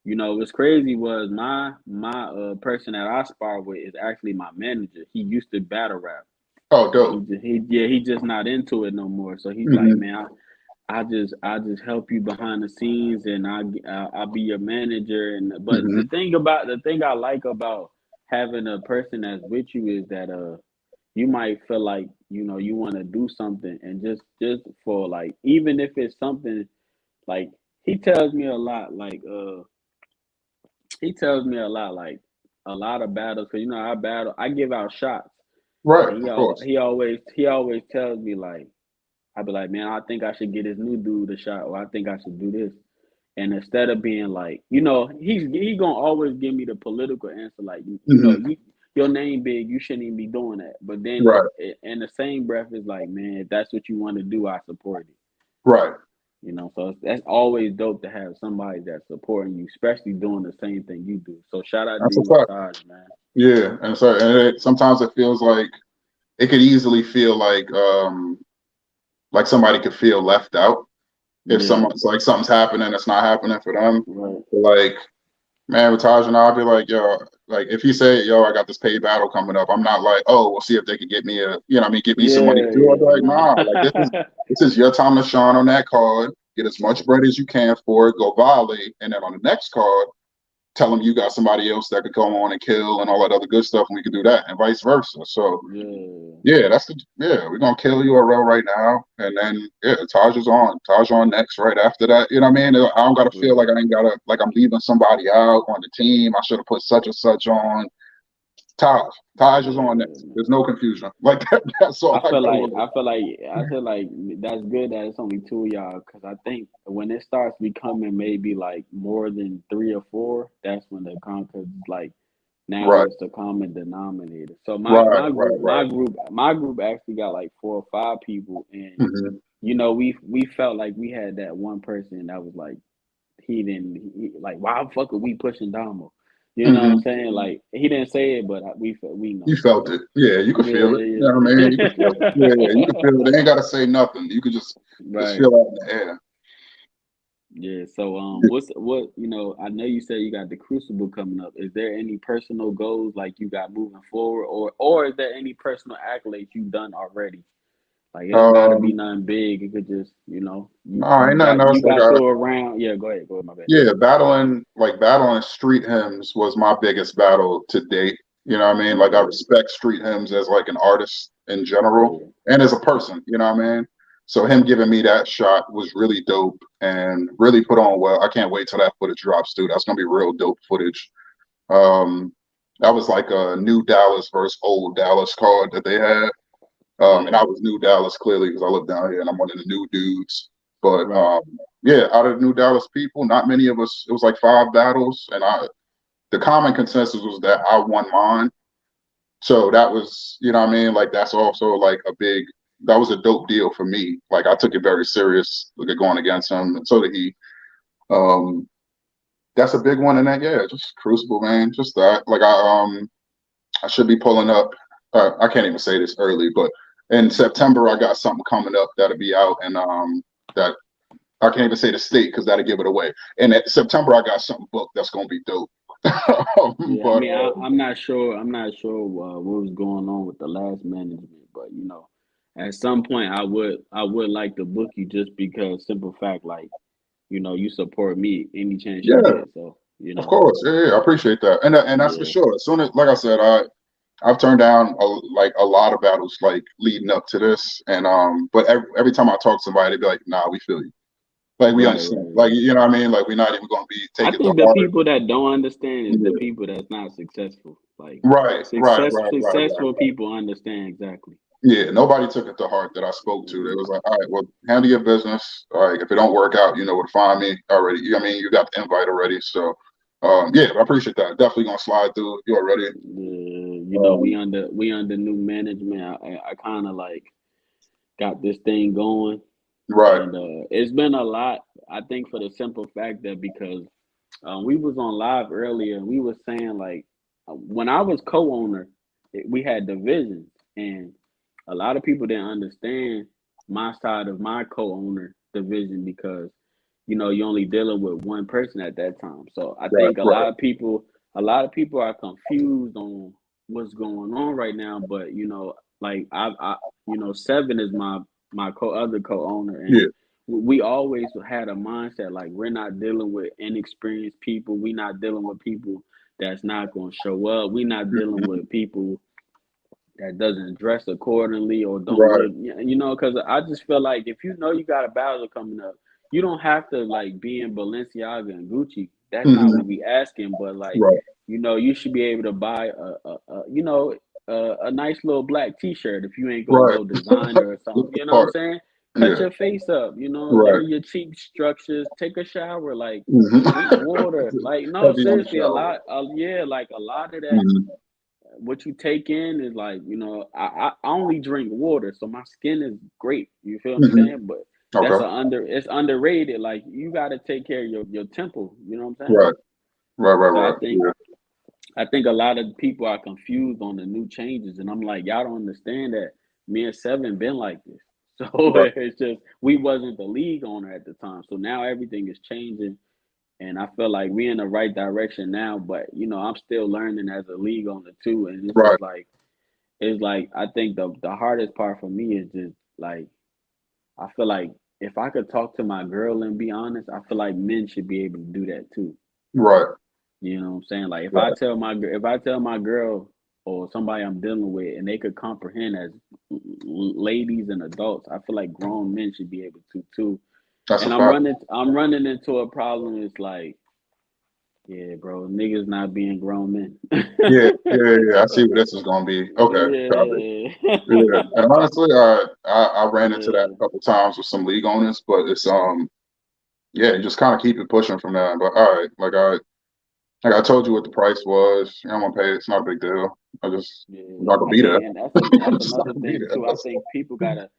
what's crazy was my person that I spar with is actually my manager. He used to battle rap, Oh, and dope. he just not into it no more. So he's like, Hmm. man, I just help you behind the scenes, and I'll be your manager. And but Hmm. the thing I like about having a person that's with you is that you might feel like you want to do something, and just for like, even if it's something like, he tells me a lot like he tells me a lot, like a lot of battles, because I give out shots, Right. and Of course. he always tells me, like, I be like, man, I think I should get this new dude a shot, or I think I should do this. And instead of being like, he gonna always give me the political answer, like, Hmm. your name big, you shouldn't even be doing that. But then Right. in the same breath is like, man, if that's what you want to do, I support it. Right. So that's always dope to have somebody that's supporting you, especially doing the same thing you do. So shout out to That's a you and fact. Taj, man. Yeah. And so sometimes it feels like it could easily feel like somebody could feel left out if Yeah, someone's like something's happening that's not happening for them. right. But like, man, with Taj and I'll be like, yo, like if he say, yo, I got this paid battle coming up, I'm not like, oh, we'll see if they could get me get me some money Yeah, too. I'll be yeah, like, nah, like nah. this is your time to shine on that card. get as much bread as you can for it, go violate, and then on the next card, tell them you got somebody else that could come on and kill and all that other good stuff, and we could do that, and vice versa. So Yeah. yeah, we're gonna kill URL right now, and then yeah, Taj on next right after that. You know what I mean? I don't gotta feel Right. like I ain't gotta like I'm leaving somebody out on the team. I should have put such and such on. Taj is on next. Yeah. There's no confusion. Like that, that's all I I feel gotta like worry I about. feel like I feel like that's good that it's only two of y'all because I think when it starts becoming maybe like more than three or four, that's when the conquer like now Right, what's the common denominator. So right, right, right. my group actually got like four or five people, and Hmm. we felt like we had that one person that was like like why the fuck are we pushing Damo? You know what I'm Hmm. saying? Like he didn't say it, but we You know. felt it. So Yeah, you could feel it. You know what I yeah, mean? You could feel it. Yeah, yeah, you could yeah. feel it. They ain't gotta say nothing. You could just Right. feel it in the air. Yeah. So what I know you said you got the crucible coming up. Is there any personal goals like you got moving forward, or is there any personal accolades you done already? Like it don't gotta be Um, nothing big. It could just no, ain't nothing you else. Like got through a round. Yeah. Go ahead. My bad. yeah, battling street hymns was my biggest battle to date. You know what I mean? Like I Yeah. respect street hymns as like an artist in general Yeah. and as a Right. person. You know what I mean? So him giving me that shot was really dope and really put on well. I can't wait till that footage drops, dude. That's gonna be real dope footage. Um, that was like a new Dallas versus old Dallas card that they had. And Yeah. I was New Dallas clearly because I live down here and I'm one of the new dudes. But Right. yeah, out of the New Dallas people, not many of us. It was like five battles, and the common consensus was that I won mine. So that was, you know what I mean? Like that's also like that was a dope deal for me. Like I took it very serious, like going against him, and so did he. Um, that's a big one, and then yeah, just Crucible, man, just that. Like I should be pulling up. I can't even say this early, but in September I got something coming up that'll be out, and that I can't even say the state because that'll give it away. And in September I got something booked that's gonna be dope. Yeah, I But mean, I'm not sure. I'm not sure what was going on with the last management, but at some point, I would like to book you just because simple fact, like, you support me any chance you yeah, get. So, of course, yeah, yeah, I appreciate that, and that's for yeah, sure. As soon as, like I said, I've turned down like a lot of battles like leading up to this, and but every time I talk to somebody, they be like, "Nah, we feel you. Like we right, understand. right, Like right. you know what I mean? Like we're not even gonna be I take it to think the heart." people that don't understand is the Yeah. people that's not successful. Like Right, right, right, right, right, successful right. people understand exactly. Yeah, nobody took it to heart that I spoke to. They was like, all right, well, handle your business. All right, if it don't work out, you know where to find me already. I mean, you got the invite already. So, yeah, I appreciate that. Definitely gonna slide through. You already. Yeah, Um, we under new management. I kind of like got this thing going. right. And it's been a lot. I think for the simple fact that because we was on live earlier and we was saying like when I was co-owner, we had divisions and a lot of people didn't understand my side of my co-owner division because you're only dealing with one person at that time. So I Right. think Right. a lot of people are confused on what's going on right now. But like Seven is my other co-owner, and Yeah. we always had a mindset like we're not dealing with inexperienced people. We're not dealing with people that's not going to show up. We're not dealing Mhm. with people that doesn't dress accordingly or don't Right. look, because I just feel like if you know you got a battle coming up, you don't have to like be in Balenciaga and Gucci. That's not Hmm. what we asking, but like, Right. you should be able to buy a nice little black T-shirt if you ain't gonna Right. go designer or Just something. the You know what I'm part. saying? Cut Yeah. your face up, Right. learn your cheek structures, take a shower, like Hmm. drink water. Like no, Heavy on the seriously, shower. yeah, like a lot of that Hmm. what you take in is like, I only drink water, so my skin is great. You feel what I'm Hmm. saying? But Okay. it's underrated. Like you got to take care of your temple. You know what I'm saying? Right. Right. Right. So Right. Yeah. I think a lot of people are confused on the new changes, and I'm like, y'all don't understand that me and Seven been like this. So Right. it's just we wasn't the league owner at the time. So now everything is changing, and I feel like we in the right direction now. But I'm still learning as a league owner too, and it's Right. just like I think the hardest part for me is just like I feel like if I could talk to my girl and be honest, I feel like men should be able to do that too. Right. You know what I'm saying? Like Right. if I tell my girl or somebody I'm dealing with, and they could comprehend as ladies and adults, I feel like grown men should be able to too. That's a And fact. I'm running into a problem. It's like, yeah, bro, niggas not being grown men. Yeah, yeah, yeah, yeah. I see what this is gonna be. Okay, copy. Yeah, Yeah, and honestly, I ran into that yeah, a couple times with some league owners, but it's yeah, you just kind of keep it pushing from there. But all right, like I told you what the price was. You know, I'm gonna pay it. It's not a big deal. I'm yeah. not gonna I be there. think, and that's I'm just not another gonna be thing there. too. I think people gotta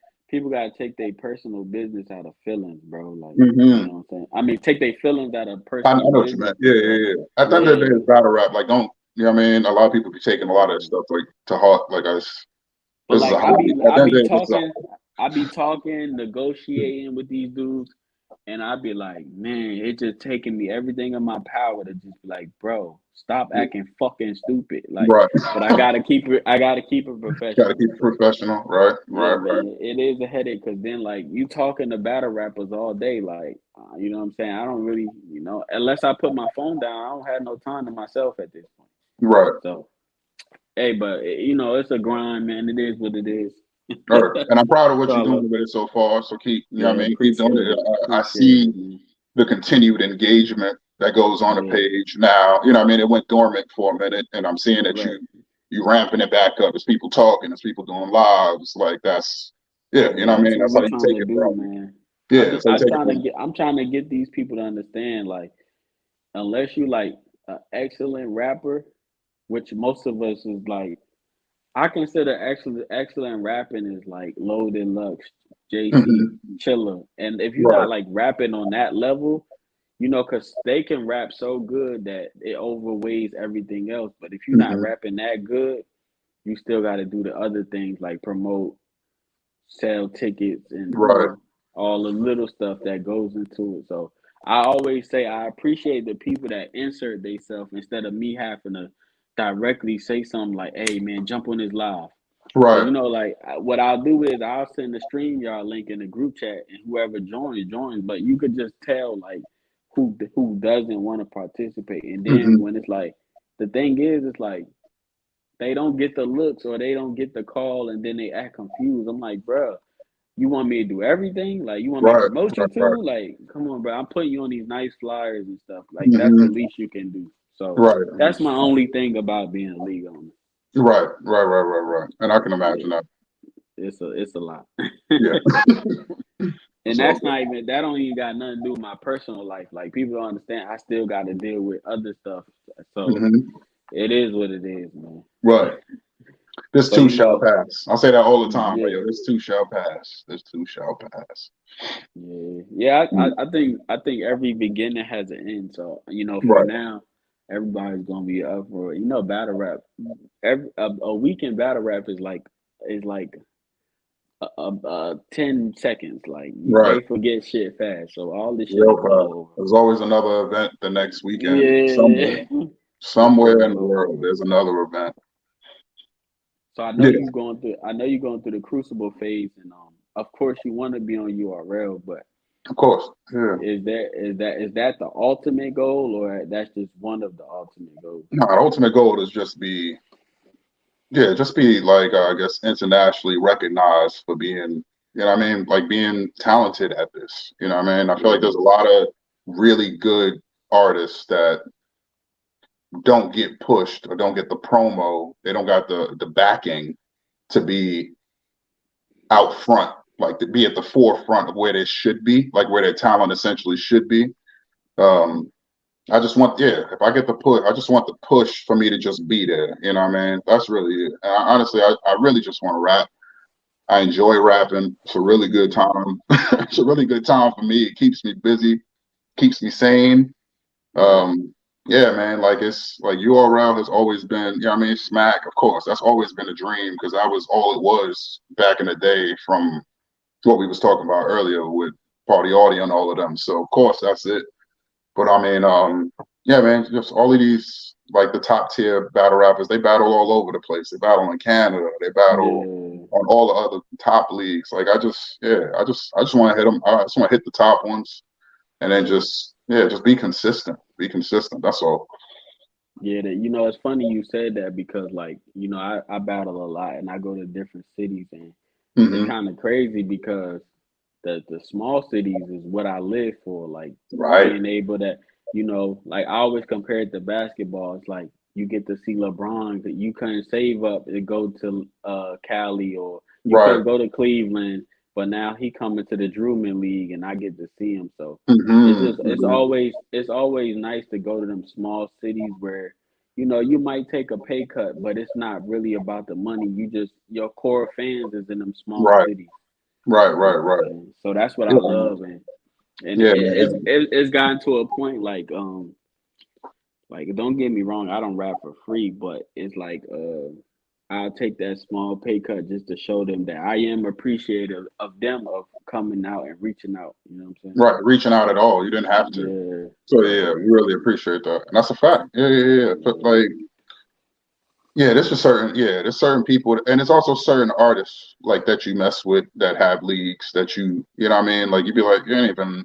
take their personal business out of feelings, bro. Like, you Hmm. know what I'm saying? I mean, take their feelings out of I personal know what you meant. business Yeah, yeah, because, yeah. At the end of the day, yeah, it's battle rap. Like, don't you know what I mean? A lot of people be taking a lot of that yeah. stuff like to heart. Like, But this is a like hobby. At the end of the day, this is a I be talking, negotiating with these dudes, and I be like, man, it just taking me everything in my power to just be like, bro, stop hobby. acting fucking stupid. Like, Right. but I gotta keep it Got to keep professional. it So professional. Right. yeah, Right. Right. man, it is a headache because then like you talking to battle rappers all day, like you know what I'm saying. I don't really, unless I put my phone down, I don't have no time to myself at this point. Right. So hey, but it's a grind, man. It is what it is. All right. And I'm proud of what So you're I love. doing with it so far. So keep, you know what I Yeah, mean? Keep doing appreciate it. it. I Appreciate see it, man. the continued engagement that goes on the Yeah, page now. You know what I mean? It went dormant for a minute, and I'm seeing that right. you ramping it back up. It's people talking, it's people doing lives. Like that's yeah, you know Yeah, what I that's mean? what That's how we you trying take to it do, from man. yeah, that's how you take it from I'm trying to get these people to understand, like, unless you like an excellent rapper, which most of us is like, I consider excellent rapping is like Loaded Lux, JC, hmm Chiller, and if you're not right, like rapping on that level, because they can rap so good that it overweighs everything else. But if you're not hmm rapping that good, you still got to do the other things like promote, sell tickets, and right, all the little stuff that goes into it. So I always say I appreciate the people that insert themselves instead of me having to directly say something like, "Hey man, jump on this live." So right, like what I'll do is I'll send the StreamYard link in the group chat, and whoever joins. But you could just tell like who doesn't want to participate, and then hmm when it's like the thing is, it's like they don't get the looks or they don't get the call, and then they act confused. I'm like, bro, you want me to do everything? Like, you want me to right, promote you right, right. too? Like, come on, bro. I'm putting you on these nice flyers and stuff. Like, that's the Hmm. least you can do. So Right, that's my only thing about being a league owner. right, right, right, right, right. And I can Yeah, imagine that. it's a lot. Yeah, And it's all that's good. not even that don't even got nothing to do with my personal life. Like, people don't understand. I still got to deal with other stuff. So Hmm. it is what it is, man. Right. This So too shall pass. I say that all the time, but yeah, yo, this too shall pass. This too shall pass. yeah. Mm. I think every beginning has an end. So for Right, now, everybody's gonna be up for it. Battle rap. A week in battle rap is like 10 seconds. Like right. they forget shit fast. So all this shit'll Real blow fast. over. There's always another event the next weekend somewhere. Yeah, this Somewhere shit'll in the blow world, over. there's another event. So Yeah, I know you going through the crucible phase, and of course you want to be on URL, but of course. Yeah. is that the ultimate goal, or that's just one of the ultimate goals? No, the ultimate goal is just be, yeah, just be like, I guess, internationally recognized for being, you know what I mean? Like being talented at this. You know what I mean? I feel like Yeah, there's a lot of really good artists that don't get pushed or don't get the promo. They don't got the backing to be out front, like to be at the forefront of where they should be, like where their talent essentially should be. Um, I just want, yeah, if I get the push, I just want the push for me to just be there. You know what I mean? That's really it. And honestly, I really just want to rap. I enjoy rapping. It's a really good yeah, time. It's a really good time for me. It keeps me busy, keeps me sane. right. Yeah, man, like it's like URL has always been, you know what I mean? Smack, of course, that's always been a dream because that was all it was back in the day from what we was talking about earlier with Party Audio and all of them. So of course that's it. But I mean, yeah, man, just all of these like the top tier battle rappers, they battle all over the place. They battle in Canada. They battle Yeah, on all the other top leagues. Like I just want to hit them. I just want to hit the top ones, and then yeah. just be consistent. Be consistent. That's all. Yeah, that it's funny you said that because like, I battle a lot and I go to different cities and it's Hmm. kind of crazy because the small cities is what I live for. Like Right. being able to, like I always compare it to basketball. It's like you get to see LeBron that you couldn't save up to go to Cali or you Right. couldn't go to Cleveland, but now he coming to the Drewman League and I get to see him. So it's Hmm. just it's always nice to go to them small cities where you might take a pay cut, but it's not really about the money. Your core fans is in them small Right. cities. Right. You Right. know what I'm Right. saying? So that's what I Yeah, love, and yeah, man. it's gotten to a point like don't get me wrong, I don't rap for free, but it's like I'll take that small pay cut just to show them that I am appreciative of them of coming out and reaching out. You know what I'm Right. Reaching out at all. You didn't have to. saying? So Yeah, yeah, we really appreciate that, and that's a fact. Yeah, yeah, yeah. But yeah, like, yeah, there's certain people, and it's also certain artists like that you mess with that have leagues that you know what I mean. Like you'd be like, you ain't even.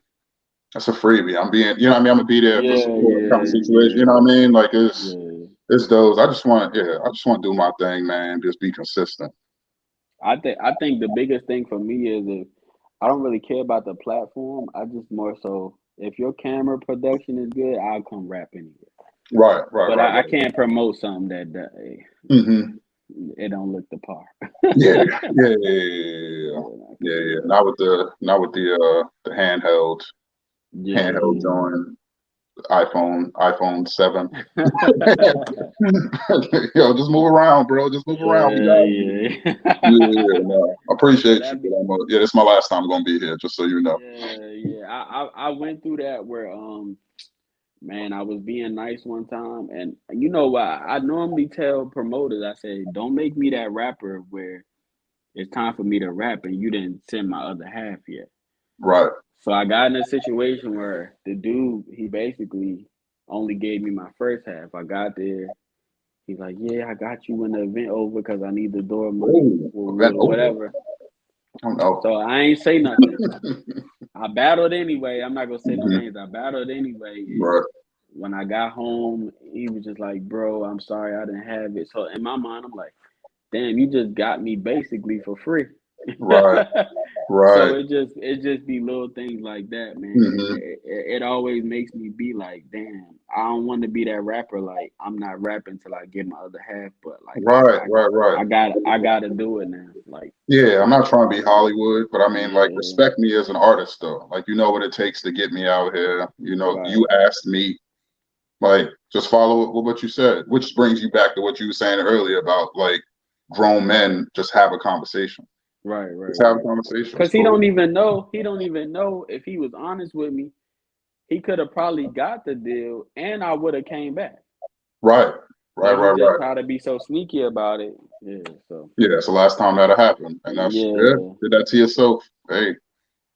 That's a freebie. I'm being, you know what I mean. I'm gonna be there for yeah, support kind of yeah, situation. You know yeah, what I mean. Like yeah. it's those. I just want to do my thing, man. Just be consistent. I think the biggest thing for me is if I don't really care about the platform. I just more so if your camera production is good, I'll come rap anyway. Right, right, But right, I right. can't promote something that Hmm. it don't look the par. Yeah, yeah, yeah, yeah, Yeah, I yeah, can't yeah. do that. Not with the handheld Yeah, joint. iPhone 7. yeah. Yo, just move around, bro. Just move around. We got you. Yeah, Yeah, no, I yeah, appreciate you, that but be yeah, this is my last time gonna be here, just so you know. yeah. I went through that where man, I was being nice one time, and you know what? I normally tell promoters, I say, don't make me that rapper where it's time for me to rap and you didn't send my other half yet. Right. So I got in a situation where the dude, he basically only gave me my first half. I got there, he's like, yeah, I got you when the event over because I need the door money Oh, event or over. whatever. Oh no. So I ain't say nothing. I battled anyway. I'm not gonna say no Mhm. names. I battled anyway, and Right. when I got home, he was just like, "Bro, I'm sorry I didn't have it." So in my mind, I'm like, "Damn, you just got me basically for free." Right. So Right. it just be little things like that, man, and Hmm. it always makes me be like, "Damn, I don't want to be that rapper. Like I'm not rapping till I get my other half, but like Right. I Right. Right. I gotta do it now. Like Yeah, I'm not trying to be Hollywood, but I mean, like, yeah, respect me as an artist, though. Like, you know what it takes to get me out here. You know, right, you asked me, like, just follow what you said, which brings you back to what you were saying earlier about like grown men just have a conversation. Just have a right. conversation. It's Cause he cool. don't even know. He don't even know if he was honest with me. He could have probably got the deal, and I would have came back. Right. Right. But he Right. just Right. tried to be so sneaky about it. Yeah. So Yeah, that's the last time that'll happen. And that's, yeah, yeah, did that to yourself. Hey,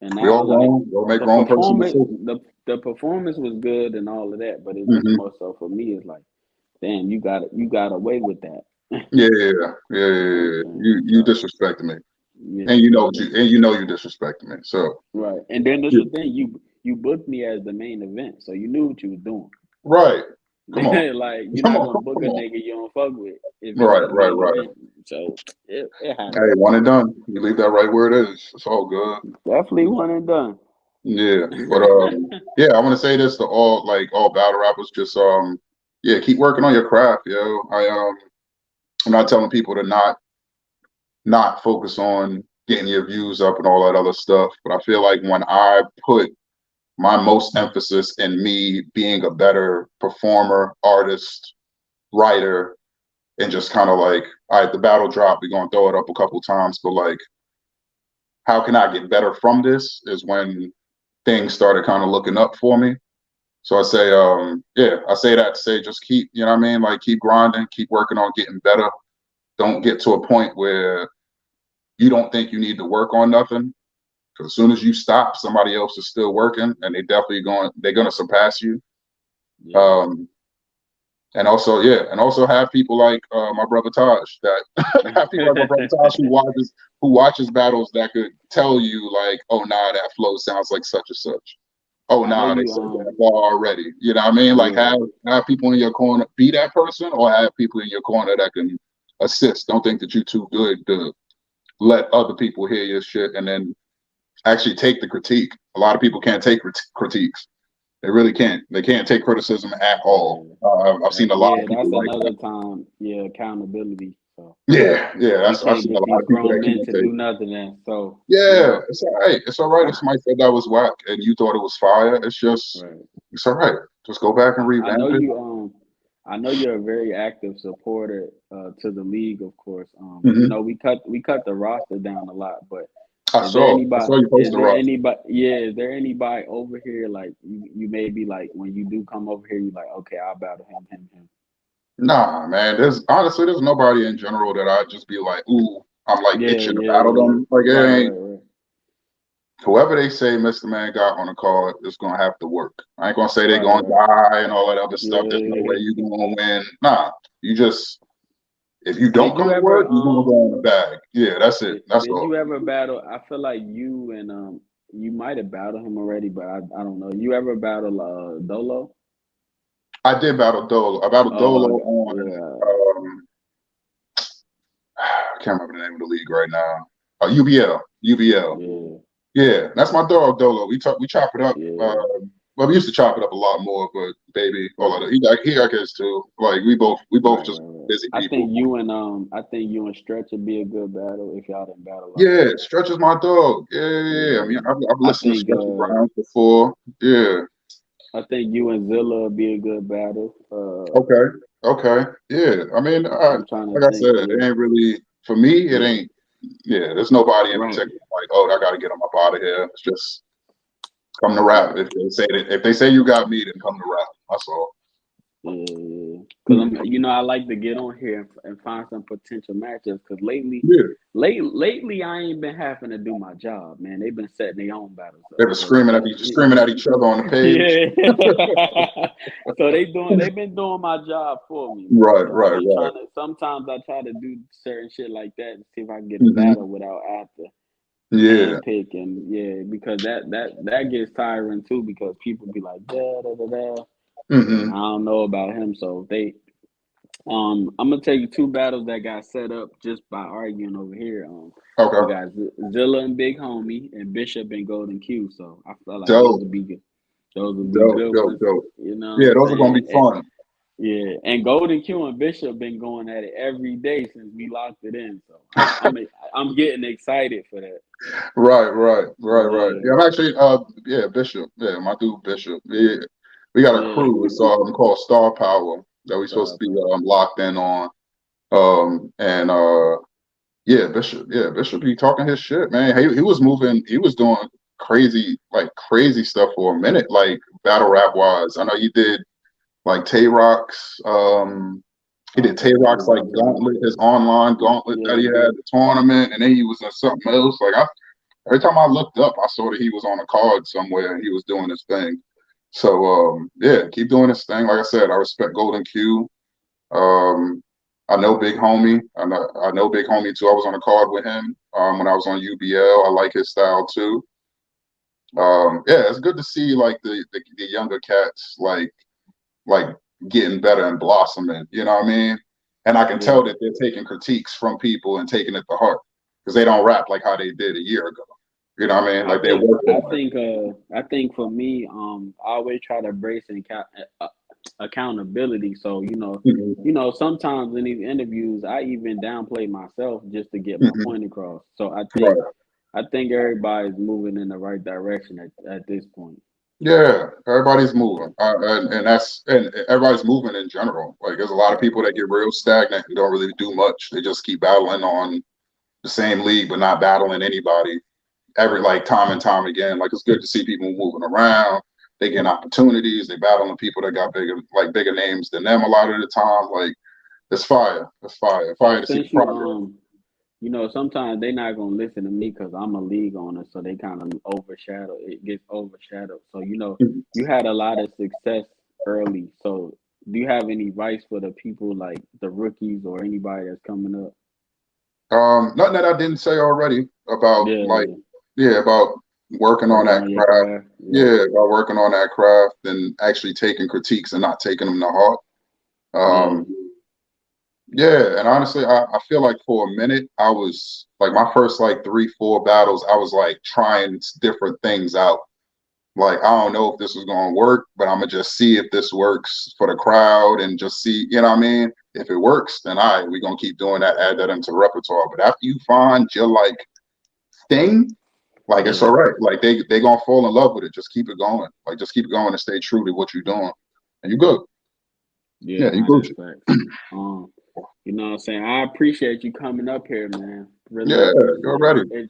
and we now all like grown. We'll make the grown person performance, decisions. the performance was good and all of that, but it just Hmm. more so for me is like, damn, you got away with that. Yeah, yeah, yeah, yeah, yeah, You know what I'm yeah. saying? You So disrespected me, yeah, and yeah, you know you disrespected me. So right. And then this yeah, the thing, you booked me as the main event, so you knew what you was doing. right. Come on, Like you're come not on, gonna book come a on. nigga you don't fuck with if it Right, ain't the right, main right. event. So it Hey, happens. one and done. You leave that right where it is. It's all good. Definitely one and done. Yeah, but yeah, I want to say this to all battle rappers. Just yeah, keep working on your craft, yo. I'm not telling people to not focus on getting your views up and all that other stuff, but I feel like when I put my most emphasis in me being a better performer, artist, writer, and just kind of like, all right, the battle drop, we're gonna throw it up a couple times, but like, how can I get better from this? Is when things started kind of looking up for me. So I say, yeah, I say that to say just keep, you know what I mean? Like keep grinding, keep working on getting better. Don't get to a point where you don't think you need to work on nothing. Because as soon as you stop, somebody else is still working and they're gonna surpass you. Yeah, Um, And also, yeah, and also have people like my brother Taj that have people like my brother Taj who watches battles that could tell you like, oh nah, that flow sounds like such and such. Oh I know nah, they you said that bar already. You know what I mean? Like yeah. have people in your corner be that person, or have people in your corner that can assist. Don't think that you're too good to let other people hear your shit and then actually take the critique. A lot of people can't take critiques. They really can't. They can't take criticism at all. Yeah. I've seen a lot of Yeah, people that's like that. another time. Yeah, accountability. So Yeah, yeah. we I've can't seen a get lot these of people grown that men can't to take do it. nothing then. So, Yeah, it's all right. It's all right if somebody said that was whack and you thought it was fire. right. It's all right. Just go back and I know revamp it. I know you're a very active supporter to the league, of course. You Hmm. know, we cut the roster down a lot, but I saw you post is the there roster. anybody yeah, is there anybody over here like you may be like when you do come over here, you like, okay, I'll battle him. Nah, man. There's nobody in general that I'd just be like, ooh, I'm like Yeah, itching to yeah, battle yeah. them. Like it Right, ain't right, right. whoever they say Mr. Man got on the card is gonna have to work. I ain't gonna say they Right, gonna right. die and all that other stuff. There's no way Yeah. you gonna win. Nah, you just if you don't Did you come to ever work, you're gonna go in the bag. Yeah, that's it. That's did all. you ever battle? I feel like you and you might have battled him already, but I don't know. You ever battle Dolo? I did battle Dolo. I battled Oh, Dolo on yeah, I can't remember the name of the league right now. UBL. UBL. yeah, Yeah, that's my dog Dolo. We chop it up. yeah. Well, we used to chop it up a lot more, but baby, all of Right, that. He got his too. Like we both right, just right, right. busy people. I think you and Stretch would be a good battle if y'all didn't battle Yeah, already. Stretch is my dog. Yeah, yeah, yeah. I mean, Yeah, I've I listened to think Stretch's rounds before. Yeah. I think you and Zilla would be a good battle. Okay. Okay. Yeah. I mean, I'm trying to like I think. said, it Yeah, ain't really for me. It yeah, ain't. Yeah. There's nobody in right, particular like, oh, I got to get him up out of here. It's just come to rap. right. If they say you got me, then come to rap. That's all. Yeah, because Mhm. I like to get on here and find some potential matchups. Because Yeah. lately, I ain't been having to do my job, man. They've been setting their own battles They up. were So screaming at each other on the page. yeah, so they've been doing my job for me, man. Right. So I Right. be Right. trying to. Sometimes I try to do certain shit like that and see if I can get a Hmm. battle without after Yeah. handpick and yeah, because that gets tiring too because people be like da da da da. And I Hmm. don't know about him, so I'm gonna tell you two battles that got set up just by arguing over here. We Okay. got Zilla and Big Homie and Bishop and Golden Q. So I feel like those Dope. would be good. Those would be Dope. good Dope. ones. Dope. You know what Yeah, I'm those are gonna saying? be fun. Yeah, and Golden Q and Bishop been going at it every day since we locked it in. So I'm getting excited for that. Right, right, right, right. Yeah, Yeah, I'm actually, yeah, Bishop. Yeah, my dude Bishop. Yeah, we got a yeah. crew. It's called Star Power that we supposed Star to be power. locked in on. And yeah, Bishop. Yeah, Bishop be talking his shit, man. He was moving. He was doing crazy stuff for a minute, like battle rap wise. I know he did like Tay Rock's. He did Tay Okay, Rock's like online. gauntlet, his online gauntlet that he Yeah, had, the tournament, and then he was in something else. Every time I looked up, I saw that he was on a card somewhere and he was doing his thing. So yeah, keep doing his thing. Like I said, I respect Golden Q. Um, I know Big Homie. I know Big Homie too. I was on a card with him when I was on UBL. I like his style too. Yeah, it's good to see like the younger cats like getting better and blossoming. You know what I mean? And I can tell yeah. that they're taking critiques from people and taking it to heart because they don't rap like how they did a year ago. You know what I mean? I Like they're think working I on it. think I think for me, I always try to embrace accountability. So Mhm. sometimes in these interviews, I even downplay myself just to get my Mhm. point across. So Right. I think everybody's moving in the right direction at this point. Yeah, everybody's Yeah, moving, and everybody's moving in general. Like there's a lot of right, people that right, get real stagnant and don't really do much. They just keep battling on the same league, but not battling anybody every like time and time again. Like it's good to see people moving around. They get opportunities. They battling people that got bigger names than them a lot of the time. Like it's fire. It's fire. So Fire to see the since progress. sometimes they're not gonna listen to me because I'm a league owner, so they kind of It gets overshadowed. So you had a lot of success early. So Do you have any advice for the people like the rookies or anybody that's coming up? Nothing that I didn't say already about Yeah, like, yeah. yeah, about working on Working that on your craft. craft. Yeah, Yeah, about working on that craft and actually taking critiques and not taking them to heart. yeah, Um, yeah, and honestly, I feel like for a minute I was like my first like 3, 4 battles, I was like trying different things out. Like, I don't know if this is gonna work, but I'm gonna just see if this works for the crowd and just see, you know what I mean? If it works, then all right, we're gonna keep doing that, add that into repertoire. But after you find your like thing, like it's all yeah, right. Like they gonna fall in love with it. Just keep it going. Like just keep it going and stay true to what you're doing. And you good. yeah. Yeah, you Nah, good. that's facts. Um, you know what I'm saying? I appreciate you coming up here, man. Really Yeah, you're appreciate ready. it.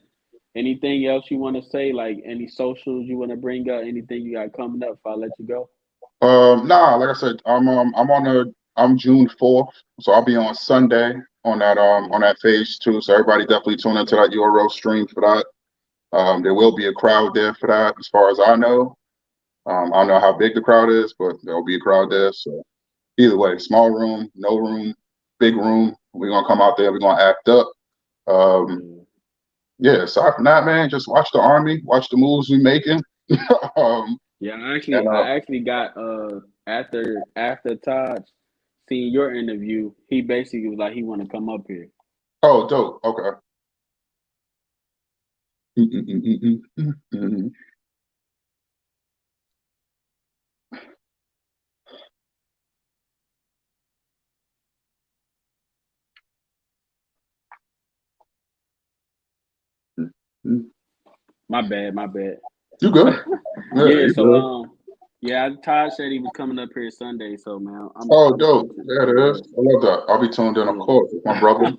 Anything else you want to say? Like any socials you want to bring up? Anything you got coming up? If I let you go. Nah, like I said, I'm June 4th, so I'll be on Sunday Yeah, on that phase too. So everybody definitely tune into that Euro stream for that. There will be a crowd there for that, as far as I know. I don't know how big the crowd is, but there'll be a crowd there. So either way, small room, no room, big room, we're gonna come out there. We're gonna act up. Um, yeah. yeah. Aside from that, man, just watch the army, watch the moves we making. um, Yeah, and I actually got after Todd seeing your interview, he basically was like he want to come up here. oh, dope. Okay. Mm-mm-mm-mm-mm-mm. My bad, my bad. You good? Yeah, Yeah, you so good. yeah, Todd said he was coming up here Sunday, so man, Oh, I'm dope. punching. There it Yeah, is. I love that. I'll be tuned in, of yeah. course, with my brother.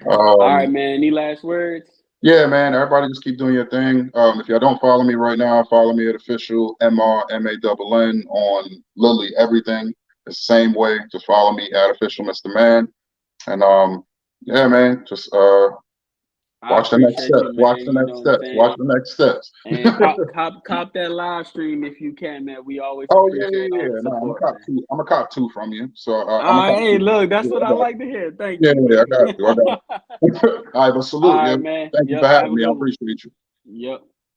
All right, Um, man. Any last words? yeah, man. Everybody just keep doing your thing. If y'all don't follow me right now, follow me at official MRMANN on Lily everything. The same way. Just follow me at official Mr. Man. And yeah, man. Just I watch the next appreciate steps. you, Watch man. the You next know what I'm steps. Watch saying? the next steps. And cop that live stream if you can, man. We always Oh yeah, appreciate yeah, all the yeah. No, I'm a support, cop man. too. I'm a cop too from you. So I'm a Ah, cop hey, too. look, that's Yeah, what I I got like to hear. Thank you. Yeah, you, yeah, I man. got you. I got you. All right, but salute, All yeah. right, man. Thank you for Yep. Have having a me. I good one. appreciate you. Yep.